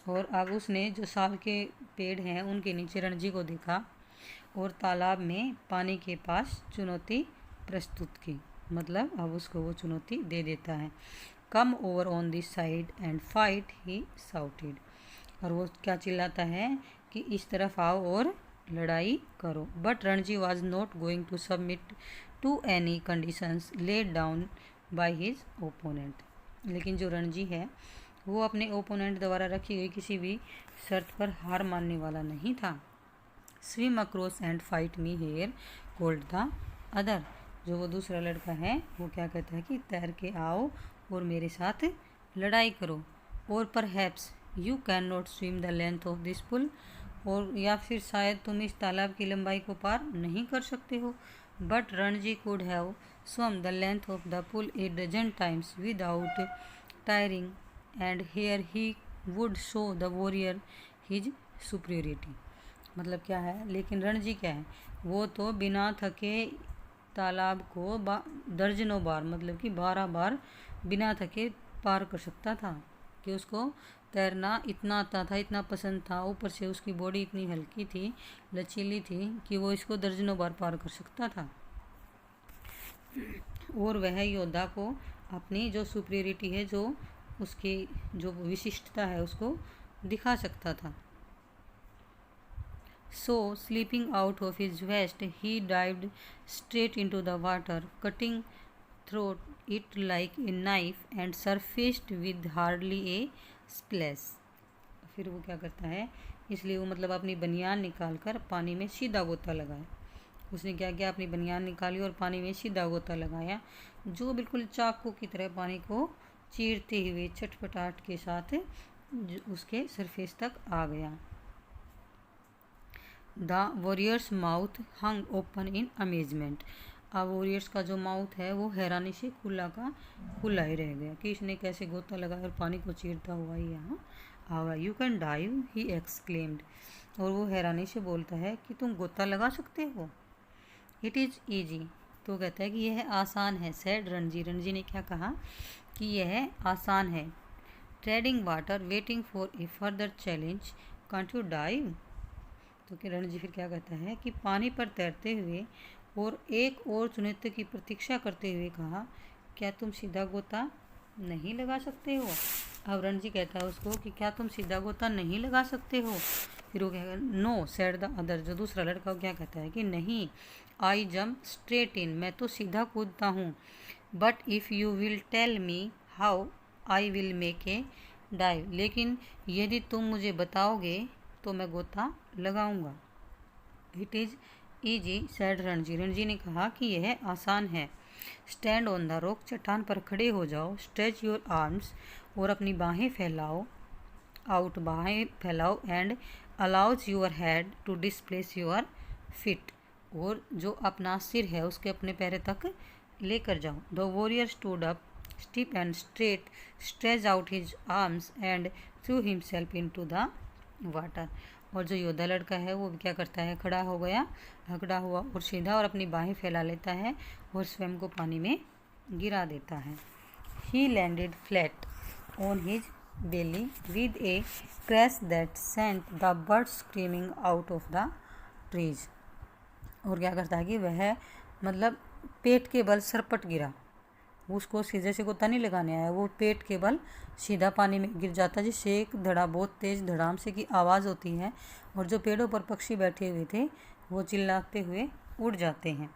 और अब उसने जो साल के पेड़ हैं उनके नीचे रणजी को देखा और तालाब में पानी के पास चुनौती प्रस्तुत की, मतलब अब उसको वो चुनौती दे देता है। Come over on this side and fight, he shouted, और वो क्या चिल्लाता है कि इस तरफ आओ और लड़ाई करो। But Ranji was not going to submit to any conditions laid down by his opponent, लेकिन जो रणजी है वो अपने ओपोनेंट द्वारा रखी गई किसी भी शर्त पर हार मानने वाला नहीं था। Swim across and fight me here cold the other, जो वो दूसरा लड़का है वो क्या कहता है कि तैर के आओ और मेरे साथ लड़ाई करो, और perhaps you can not swim the length of this pool, और या फिर शायद तुम इस तालाब की लंबाई को पार नहीं कर सकते हो। But Ranji could have swum the length of the pool a dozen times without tiring, and here he would show the warrior his superiority. मतलब क्या है, लेकिन रणजी क्या है, वो तो बिना थके तालाब को दर्जनों बार, मतलब कि 12 बार बिना थके पार कर सकता था, कि उसको तैरना इतना आता था, इतना पसंद था, ऊपर से उसकी बॉडी इतनी हल्की थी, लचीली थी कि वो इसको दर्जनों बार पार कर सकता था। और वह योद्धा को अपनी जो सुपीरियरिटी है, जो उसकी जो विशिष्टता है, उसको दिखा सकता था। So, slipping out of his vest, he dived straight into the water, cutting through it like a knife and surfaced with hardly a splash. फिर वो क्या करता है, इसलिए वो मतलब अपनी बनियान निकाल कर पानी में सीधा गोता लगाया। उसने क्या किया, अपनी बनियान निकाली और पानी में सीधा गोता लगाया, जो बिल्कुल चाकू की तरह पानी को चीरते हुए छटपटाहट के साथ उसके सरफेस तक आ गया। The warriors mouth hung open in amazement. अब वॉरियर्स का जो माउथ है वो हैरानी से खुला ही रह गया कि इसने कैसे गोता लगाया और पानी को चीरता हुआ ही यहाँ आ गया। You can dive, he exclaimed. और वो हैरानी से बोलता है कि तुम गोता लगा सकते हो। इट इज़ ईजी, तो कहता है कि यह आसान है। सैड रणजी, रणजी ने क्या कहा कि यह आसान है। Trading water, waiting for a further challenge, can't you dive. तो कि रणजी फिर क्या कहता है कि पानी पर तैरते हुए और एक और चुनौती की प्रतीक्षा करते हुए कहा, क्या तुम सीधा गोता नहीं लगा सकते हो। अब रणजी कहता है उसको कि क्या तुम सीधा गोता नहीं लगा सकते हो। फिर वो कहेगा नो सैड द अदर, जो दूसरा लड़का क्या कहता है कि नहीं, आई जंप स्ट्रेट इन, मैं तो सीधा कूदता हूँ। But if you will tell me how I will make a dive, लेकिन यदि तुम मुझे बताओगे तो मैं गोता लगाऊंगा। It is easy said Ranji, Ranji ने कहा कि यह आसान है। स्टैंड ऑन द रॉक, चट्टान पर खड़े हो जाओ। स्ट्रेच योर आर्म्स, और अपनी बाहें फैलाओ। आउट, बाहें फैलाओ। And allows your head to displace your feet, और जो अपना सिर है उसके अपने पैरों तक लेकर जाओ। The warrior stood up stiff and straight, stretch out his arms and through himself into the water. और जो योद्धा लड़का है वो क्या करता है, खड़ा हो गया, खड़ा हुआ और सीधा, और अपनी बाहें फैला लेता है और स्वयं को पानी में गिरा देता है। He landed flat on his belly with a crash that sent the birds screaming out of the trees. और क्या करता है कि वह मतलब पेट के बल सरपट गिरा, उसको सीधे से गोता नहीं लगाने आया, वो पेट के बल सीधा पानी में गिर जाता है, जिससे एक धड़ा बहुत तेज़ धड़ाम से की आवाज़ होती है, और जो पेड़ों पर पक्षी बैठे हुए थे वो चिल्लाते हुए उड़ जाते हैं।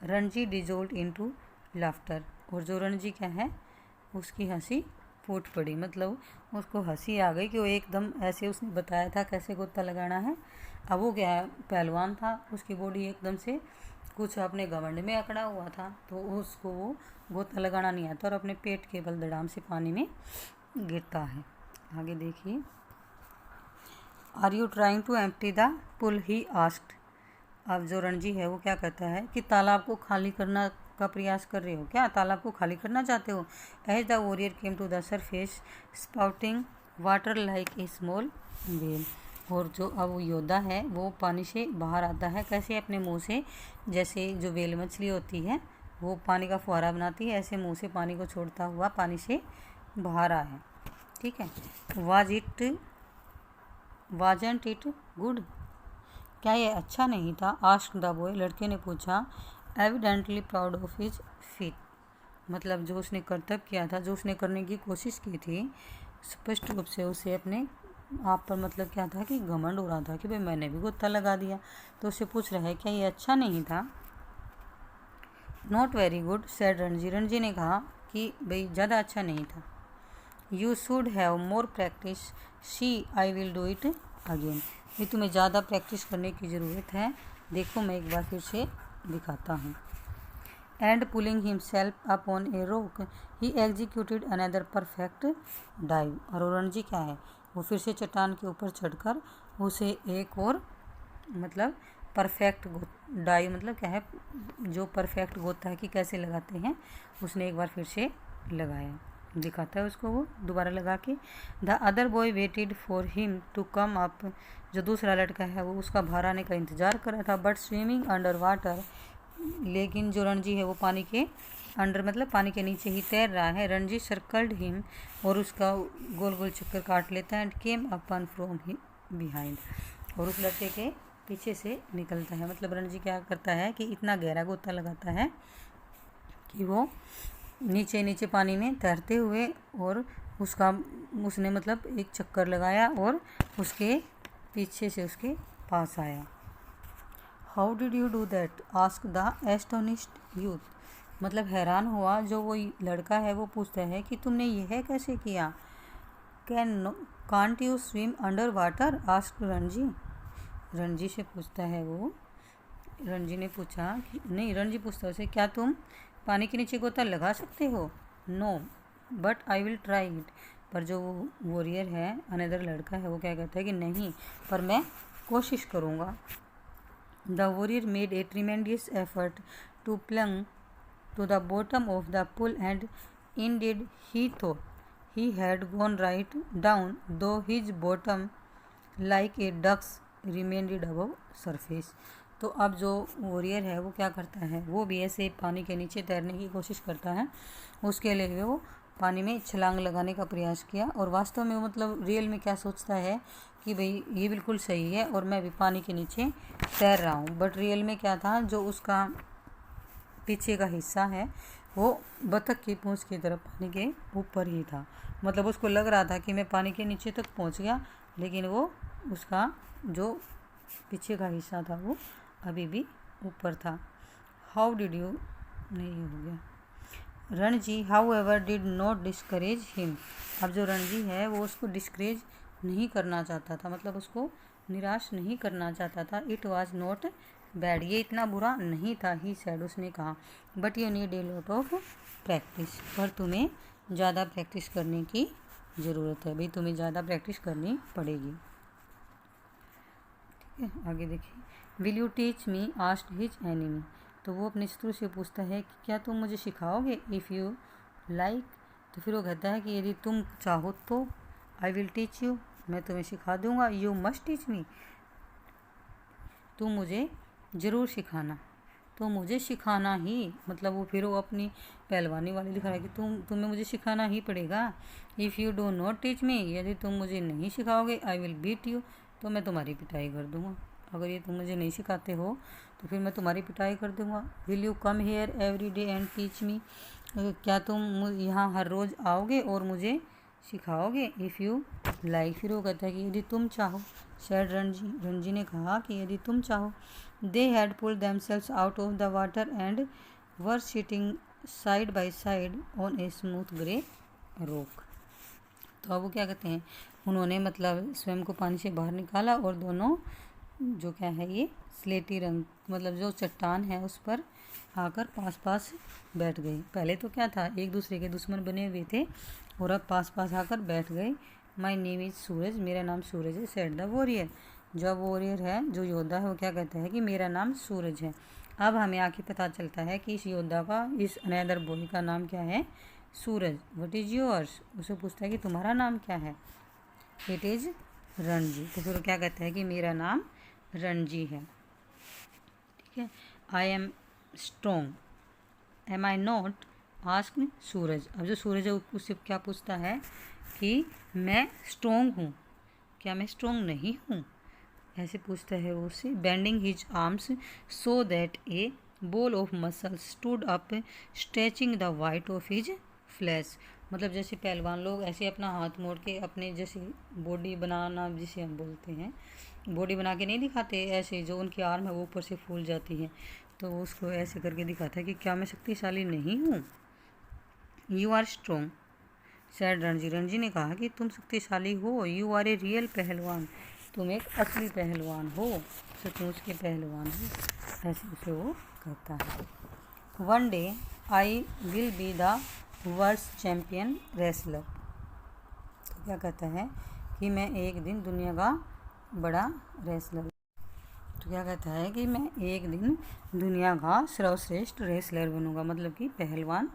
रणजी डिजोल्ड इनटू लाफ्टर, और जो रणजी क्या है उसकी हंसी फूट पड़ी, मतलब उसको हंसी आ गई कि वो एकदम ऐसे उसने बताया था कैसे गोता लगाना है। अब वो क्या है, पहलवान था, उसकी बॉडी एकदम से कुछ अपने घमंड में अकड़ा हुआ था, तो उसको वो गोता लगाना नहीं आता और अपने पेट के बल धड़ाम से पानी में गिरता है। आगे देखिए, are you trying to empty the pool, he asked. अब जो रणजी है वो क्या कहता है कि तालाब को खाली करना का प्रयास कर रहे हो क्या, तालाब को खाली करना चाहते हो। As the warrior came to the surface spouting water like a small whale, और जो अब योद्धा है वो पानी से बाहर आता है, कैसे, अपने मुंह से, जैसे जो वेल मछली होती है वो पानी का फुहारा बनाती है, ऐसे मुंह से पानी को छोड़ता हुआ पानी से बाहर आया। ठीक है, वाजंट इट गुड, क्या ये अच्छा नहीं था। आस्क्ड द बॉय, लड़के ने पूछा। Evidently proud of his feet, मतलब जो उसने कर्तव्य किया था, जो उसने करने की कोशिश की थी, स्पष्ट रूप से उसे अपने आप पर मतलब क्या था कि घमंड हो रहा था कि भाई मैंने भी गोता लगा दिया, तो उससे पूछ रहा है क्या ये अच्छा नहीं था। Not very good said Ranji, Ranji ने कहा कि भाई ज़्यादा अच्छा नहीं था। You should have more practice, see I will do it again, ये तुम्हें ज़्यादा प्रैक्टिस करने की ज़रूरत है, देखो मैं एक बार फिर से दिखाता हूँ। And pulling himself up on a rock he executed another perfect dive. और रणजी क्या है, वो फिर से चट्टान के ऊपर चढ़कर उसे एक और मतलब परफेक्ट डाइव मतलब क्या है, जो परफेक्ट गोता है कि कैसे लगाते हैं, उसने एक बार फिर से लगाया, दिखाता है उसको वो दोबारा लगा के। The other boy waited for him to come up. जो दूसरा लड़का है वो उसका बाहर आने का इंतज़ार कर रहा था। बट स्विमिंग अंडर वाटर, लेकिन जो रणजी है वो पानी के अंडर मतलब पानी के नीचे ही तैर रहा है। रणजी सर्कल्ड हिम, और उसका गोल गोल चक्कर काट लेता है। And came upon from him behind, और उस लड़के के पीछे से निकलता है। मतलब रणजी क्या करता है कि इतना गहरा गोता लगाता है कि वो नीचे नीचे पानी में तैरते हुए, और उसने मतलब एक चक्कर लगाया और उसके पीछे से उसके पास आया। How did you do that ask the astonished youth. मतलब हैरान हुआ जो वो लड़का है वो पूछता है कि तुमने यह कैसे किया। Can't you swim under water ask Ranji. Ranji से पूछता है वो, रणजी ने पूछा कि नहीं, रणजी पूछता है उसे, क्या तुम पानी के नीचे गोता लगा सकते हो। No but I will try it. पर जो वॉरियर है, अनदर लड़का है, वो क्या कहता है कि नहीं, पर मैं कोशिश करूँगा। The warrior made a tremendous effort to plunge to the bottom of the pool and indeed he thought he had gone right down, though his bottom like a duck's remained above surface. तो अब जो warrior है वो क्या करता है, वो भी ऐसे पानी के नीचे तैरने की कोशिश करता है। उसके लिए वो पानी में छलांग लगाने का प्रयास किया, और वास्तव में वो मतलब रियल में क्या सोचता है कि भाई ये बिल्कुल सही है और मैं भी पानी के नीचे तैर रहा हूँ। बट रियल में क्या था, जो उसका पीछे का हिस्सा है वो बतख की पूंछ की तरफ पानी के ऊपर ही था। मतलब उसको लग रहा था कि मैं पानी के नीचे तक पहुँच गया, लेकिन वो उसका जो पीछे का हिस्सा था वो अभी भी ऊपर था। हाउ डिड यू, नहीं हो गया। Ranji how ever did not discourage him. अब जो रणजी है वो उसको डिस्करेज नहीं करना चाहता था, मतलब उसको निराश नहीं करना चाहता था। इट वॉज नॉट बैड, ये इतना बुरा नहीं था। ही सैड, उसने कहा, but you need a lot of practice. पर तुम्हें ज़्यादा प्रैक्टिस करने की ज़रूरत है, भाई तुम्हें ज़्यादा प्रैक्टिस करनी पड़ेगी। ठीक है, आगे देखिए। Will you teach me asked his enemy. तो वो अपने शत्रु से पूछता है कि क्या तुम मुझे सिखाओगे। इफ़ यू लाइक, तो फिर वो कहता है कि यदि तुम चाहो तो। आई विल टीच यू, मैं तुम्हें सिखा दूंगा। यू मस्ट टीच मी, तुम मुझे ज़रूर सिखाना। तो मुझे सिखाना ही, मतलब वो फिर वो अपनी पहलवानी वाली दिखा रहा है कि तुम्हें मुझे सिखाना ही पड़ेगा। If you do not teach me, यदि तुम मुझे नहीं सिखाओगे, आई विल बीट यू, तो मैं तुम्हारी पिटाई कर दूंगा। अगर ये तुम मुझे नहीं सिखाते हो तो फिर मैं तुम्हारी पिटाई कर दूंगा। Will you come here every day and teach me, क्या तुम यहाँ हर रोज़ आओगे और मुझे सिखाओगे। इफ़ यू लाइक, फिर वो कहता है कि यदि तुम चाहो। सैड रणजी, रणजी ने कहा कि यदि तुम चाहो। They had pulled themselves out of the water and were sitting side by side on a smooth grey rock. तो अब वो क्या कहते हैं, उन्होंने मतलब स्वयं को पानी से बाहर निकाला और दोनों जो क्या है ये स्लेटी रंग, मतलब जो चट्टान है उस पर आकर पास पास बैठ गए। पहले तो क्या था, एक दूसरे के दुश्मन बने हुए थे और अब पास पास आकर बैठ गए। माई नेम इज़ सूरज, मेरा नाम सूरज है। सेड द वॉरियर, जो वॉरियर है, जो योद्धा है, वो क्या कहता है कि मेरा नाम सूरज है। अब हमें आके पता चलता है कि इस योद्धा का, इस अनदर बॉय का नाम क्या है, सूरज। व्हाट इज़ योर्स, उसे पूछता है कि तुम्हारा नाम क्या है। It is Ranji. तो फिर क्या कहता है कि मेरा नाम रणजी है। ठीक है। I am strong, am I not asked Suraj. अब जो सूरज है उससे क्या पूछता है कि मैं स्ट्रॉन्ग हूँ, क्या मैं स्ट्रॉन्ग नहीं हूँ, ऐसे पूछता है वो उससे। Bending his arms so that A ball of muscle stood up stretching the white of his flash. मतलब जैसे पहलवान लोग ऐसे अपना हाथ मोड़ के अपने जैसे बॉडी बनाना, जिसे हम बोलते हैं बॉडी बना के नहीं दिखाते, ऐसे जो उनकी आर्म है वो ऊपर से फूल जाती है, तो उसको ऐसे करके दिखाता है कि क्या मैं शक्तिशाली नहीं हूँ। You are strong, said Ranji, Ranji ने कहा कि तुम शक्तिशाली हो। यू आर ए रियल पहलवान, तुम एक असली पहलवान हो, सचमुच के पहलवान हो, ऐसे उसे वो कहता है। One day I will be the world champion wrestler. तो क्या कहता है कि मैं एक दिन दुनिया का बड़ा रेसलर, तो क्या कहता है कि मैं एक दिन दुनिया का सर्वश्रेष्ठ रेसलर बनूंगा, मतलब कि पहलवान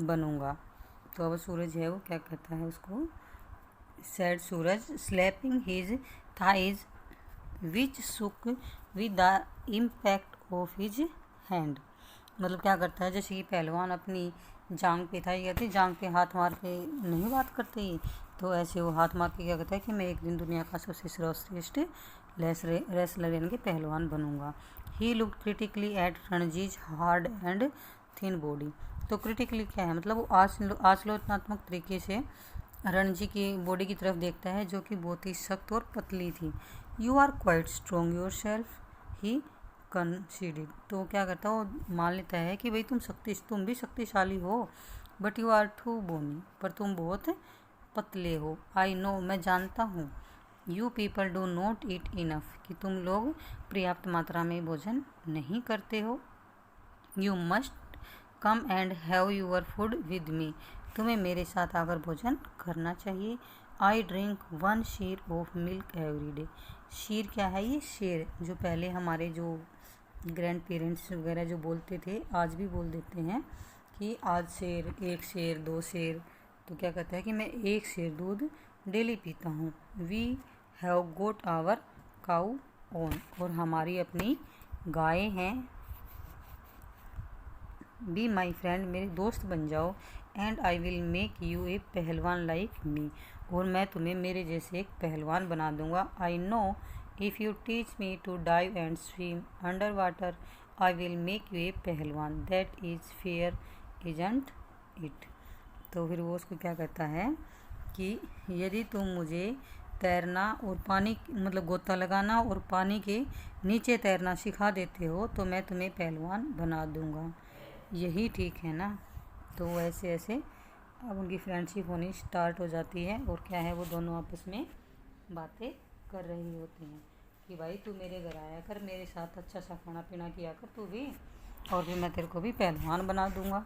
बनूंगा। तो अब सूरज है वो क्या कहता है उसको, सेड सूरज स्लैपिंग हिज थाइज विच सुक with the impact of his hand. मतलब क्या करता है, जैसे कि पहलवान अपनी जांग पे था, ये कहते जांग पे हाथ मार के नहीं बात करते ही, तो ऐसे वो हाथ मार के क्या कहता है कि मैं एक दिन दुनिया का सबसे सर्वश्रेष्ठ रेसलर यानी कि पहलवान बनूंगा। He look critically at Ranji's hard and thin body. तो क्रिटिकली क्या है, मतलब वो आलोचनात्मक तरीके से रणजी की बॉडी की तरफ देखता है जो कि बहुत ही सख्त और पतली थी। You are quite strong yourself he conceded. तो क्या करता है, वो मान लेता है कि भाई तुम भी शक्तिशाली हो, बट यू आर टू बोनी, पर तुम बहुत पतले हो। आई नो, मैं जानता हूँ। You people do not eat enough, कि तुम लोग पर्याप्त मात्रा में भोजन नहीं करते हो। You must come and have your food with me, तुम्हें मेरे साथ आकर भोजन करना चाहिए। I drink 1 seer of milk every day. Seer क्या है, ये शेर जो पहले हमारे जो ग्रैंड पेरेंट्स वगैरह जो बोलते थे, आज भी बोल देते हैं कि आज शेर, 1 शेर, 2 शेर। तो क्या कहता है कि मैं 1 शेर दूध डेली पीता हूँ। We have got our cow own, और हमारी अपनी गाय हैं। बी माई फ्रेंड, मेरे दोस्त बन जाओ। And I will make you a pehlwan like मी, और मैं तुम्हें मेरे जैसे एक पहलवान बना दूंगा। I know if you teach me to dive and swim under water I will make you a pehlwan, that is fair isn't it. तो फिर वो उसको क्या कहता है कि यदि तुम मुझे तैरना और पानी मतलब गोता लगाना और पानी के नीचे तैरना सिखा देते हो तो मैं तुम्हें पहलवान बना दूंगा, यही ठीक है ना। तो ऐसे ऐसे अब उनकी फ्रेंडशिप होनी स्टार्ट हो जाती है, और क्या है वो दोनों आपस में बातें कर रही होती हैं कि भाई तू मेरे घर आया कर, मेरे साथ अच्छा सा खाना पीना किया कर तू भी, और फिर मैं तेरे को भी पहलवान बना दूंगा।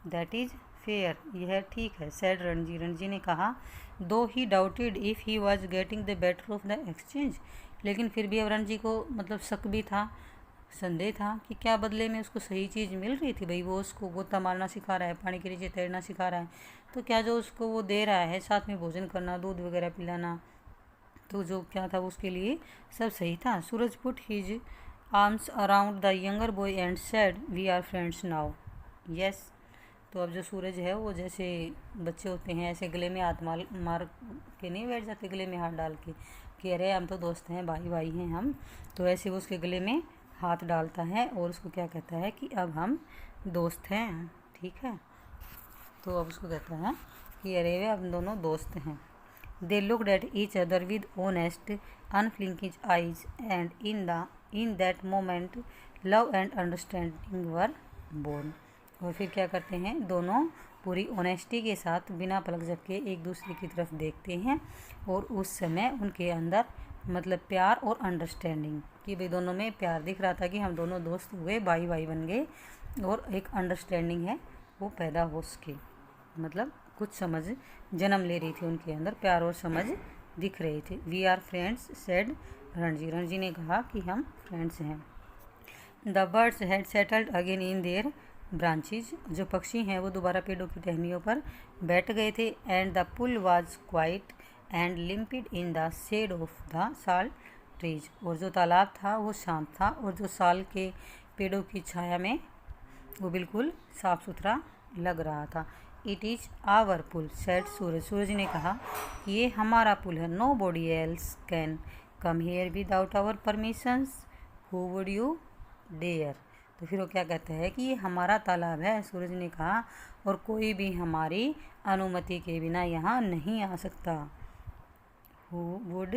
दैट इज़ फेयर, यह ठीक है, सैड रणजी। रणजी ने कहा, though he doubted if he was getting the better of the exchange. लेकिन फिर भी अब रणजी को मतलब शक भी था, संदेह था कि क्या बदले में उसको सही चीज़ मिल रही थी। भाई वो उसको गोता मारना सिखा रहा है, पानी के नीचे तैरना सिखा रहा है, तो क्या जो उसको वो दे रहा है साथ में भोजन करना, दूध वगैरह पिलाना, तो जो क्या था उसके लिए सब सही था। Suraj put his arms around the younger boy and said, we are friends now. Yes. तो अब जो सूरज है वो जैसे बच्चे होते हैं ऐसे गले में हाथ मार के नहीं बैठ जाते, गले में हाथ डाल के कि अरे हम तो दोस्त हैं, भाई भाई हैं हम, तो ऐसे वो उसके गले में हाथ डालता है और उसको क्या कहता है कि अब हम दोस्त हैं, ठीक है। तो अब उसको कहता है कि अरे वे हम दोनों दोस्त हैं। They looked at each other with honest unflinching eyes and in that moment love and understanding were born. और फिर क्या करते हैं, दोनों पूरी ऑनेस्टी के साथ बिना पलक झपके एक दूसरे की तरफ देखते हैं, और उस समय उनके अंदर मतलब प्यार और अंडरस्टैंडिंग कि भाई दोनों में प्यार दिख रहा था कि हम दोनों दोस्त हुए, भाई भाई बन गए, और एक अंडरस्टैंडिंग है वो पैदा हो सके, मतलब कुछ समझ जन्म ले रही थी उनके अंदर, प्यार और समझ दिख रही थी। We are friends said Ranji. Ranji ने कहा कि हम फ्रेंड्स हैं। The birds had settled again in their branches. जो पक्षी हैं वो दोबारा पेड़ों की टहनियों पर बैठ गए थे। And the pool was quite and limpid in the shade of the sal trees. और जो तालाब था वो शांत था, और जो साल के पेड़ों की छाया में वो बिल्कुल साफ़ सुथरा लग रहा था। It is our pul said Suraj. Suraj ने कहा कि ये हमारा पुल है, nobody else can come here without our permissions, who would you dare. तो फिर वो क्या कहता है कि ये हमारा तालाब है, सूरज ने कहा, और कोई भी हमारी अनुमति के बिना यहाँ नहीं आ सकता। हु वुड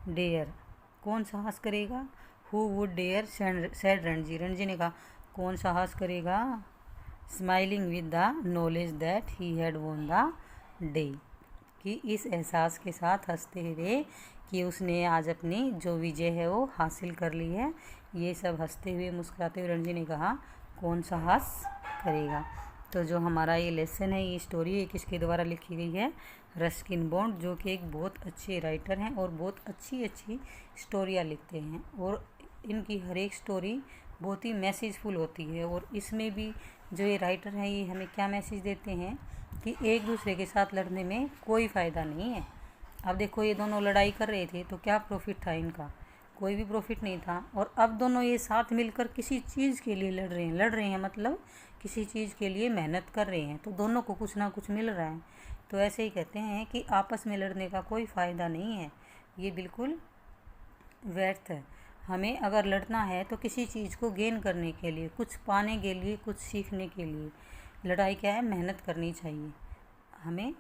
डेयर, कौन साहस करेगा, who would dare said Ranji. Ranji ने कहा कौन साहस करेगा, smiling with the knowledge that he had won the day, कि इस एहसास के साथ हंसते हुए कि उसने आज अपनी जो विजय है वो हासिल कर ली है। ये सब हंसते हुए मुस्कुराते हुए रणजी ने कहा, कौन साहस करेगा। तो जो हमारा ये लेसन है, ये स्टोरी है, किसके द्वारा लिखी गई है? रस्किन बॉन्ड, जो कि एक बहुत अच्छे राइटर हैं और बहुत अच्छी अच्छी स्टोरियाँ लिखते हैं। और इनकी हर एक स्टोरी बहुत ही मैसेजफुल होती है। और इसमें भी जो ये राइटर हैं, ये हमें क्या मैसेज देते हैं कि एक दूसरे के साथ लड़ने में कोई फ़ायदा नहीं है। अब देखो, ये दोनों लड़ाई कर रहे थे तो क्या प्रॉफिट था इनका? कोई भी प्रॉफिट नहीं था। और अब दोनों ये साथ मिलकर किसी चीज़ के लिए लड़ रहे हैं मतलब किसी चीज़ के लिए मेहनत कर रहे हैं, तो दोनों को कुछ ना कुछ मिल रहा है। तो ऐसे ही कहते हैं कि आपस में लड़ने का कोई फ़ायदा नहीं है, ये बिल्कुल व्यर्थ है। हमें अगर लड़ना है तो किसी चीज़ को गेन करने के लिए, कुछ पाने के लिए, कुछ सीखने के लिए लड़ाई क्या है? मेहनत करनी चाहिए हमें।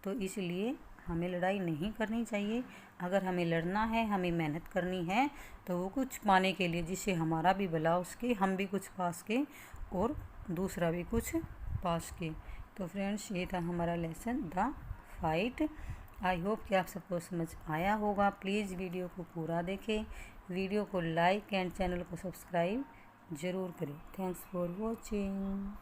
तो इसलिए हमें लड़ाई नहीं करनी चाहिए। अगर हमें लड़ना है, हमें मेहनत करनी है, तो वो कुछ पाने के लिए, जिससे हमारा भी भला हो सके, हम भी कुछ पा सके और दूसरा भी कुछ पा सके। तो फ्रेंड्स, ये था हमारा lesson the fight. I hope कि आप सबको समझ आया होगा। प्लीज़ वीडियो को पूरा देखें, वीडियो को लाइक एंड चैनल को सब्सक्राइब ज़रूर करें। Thanks for watching.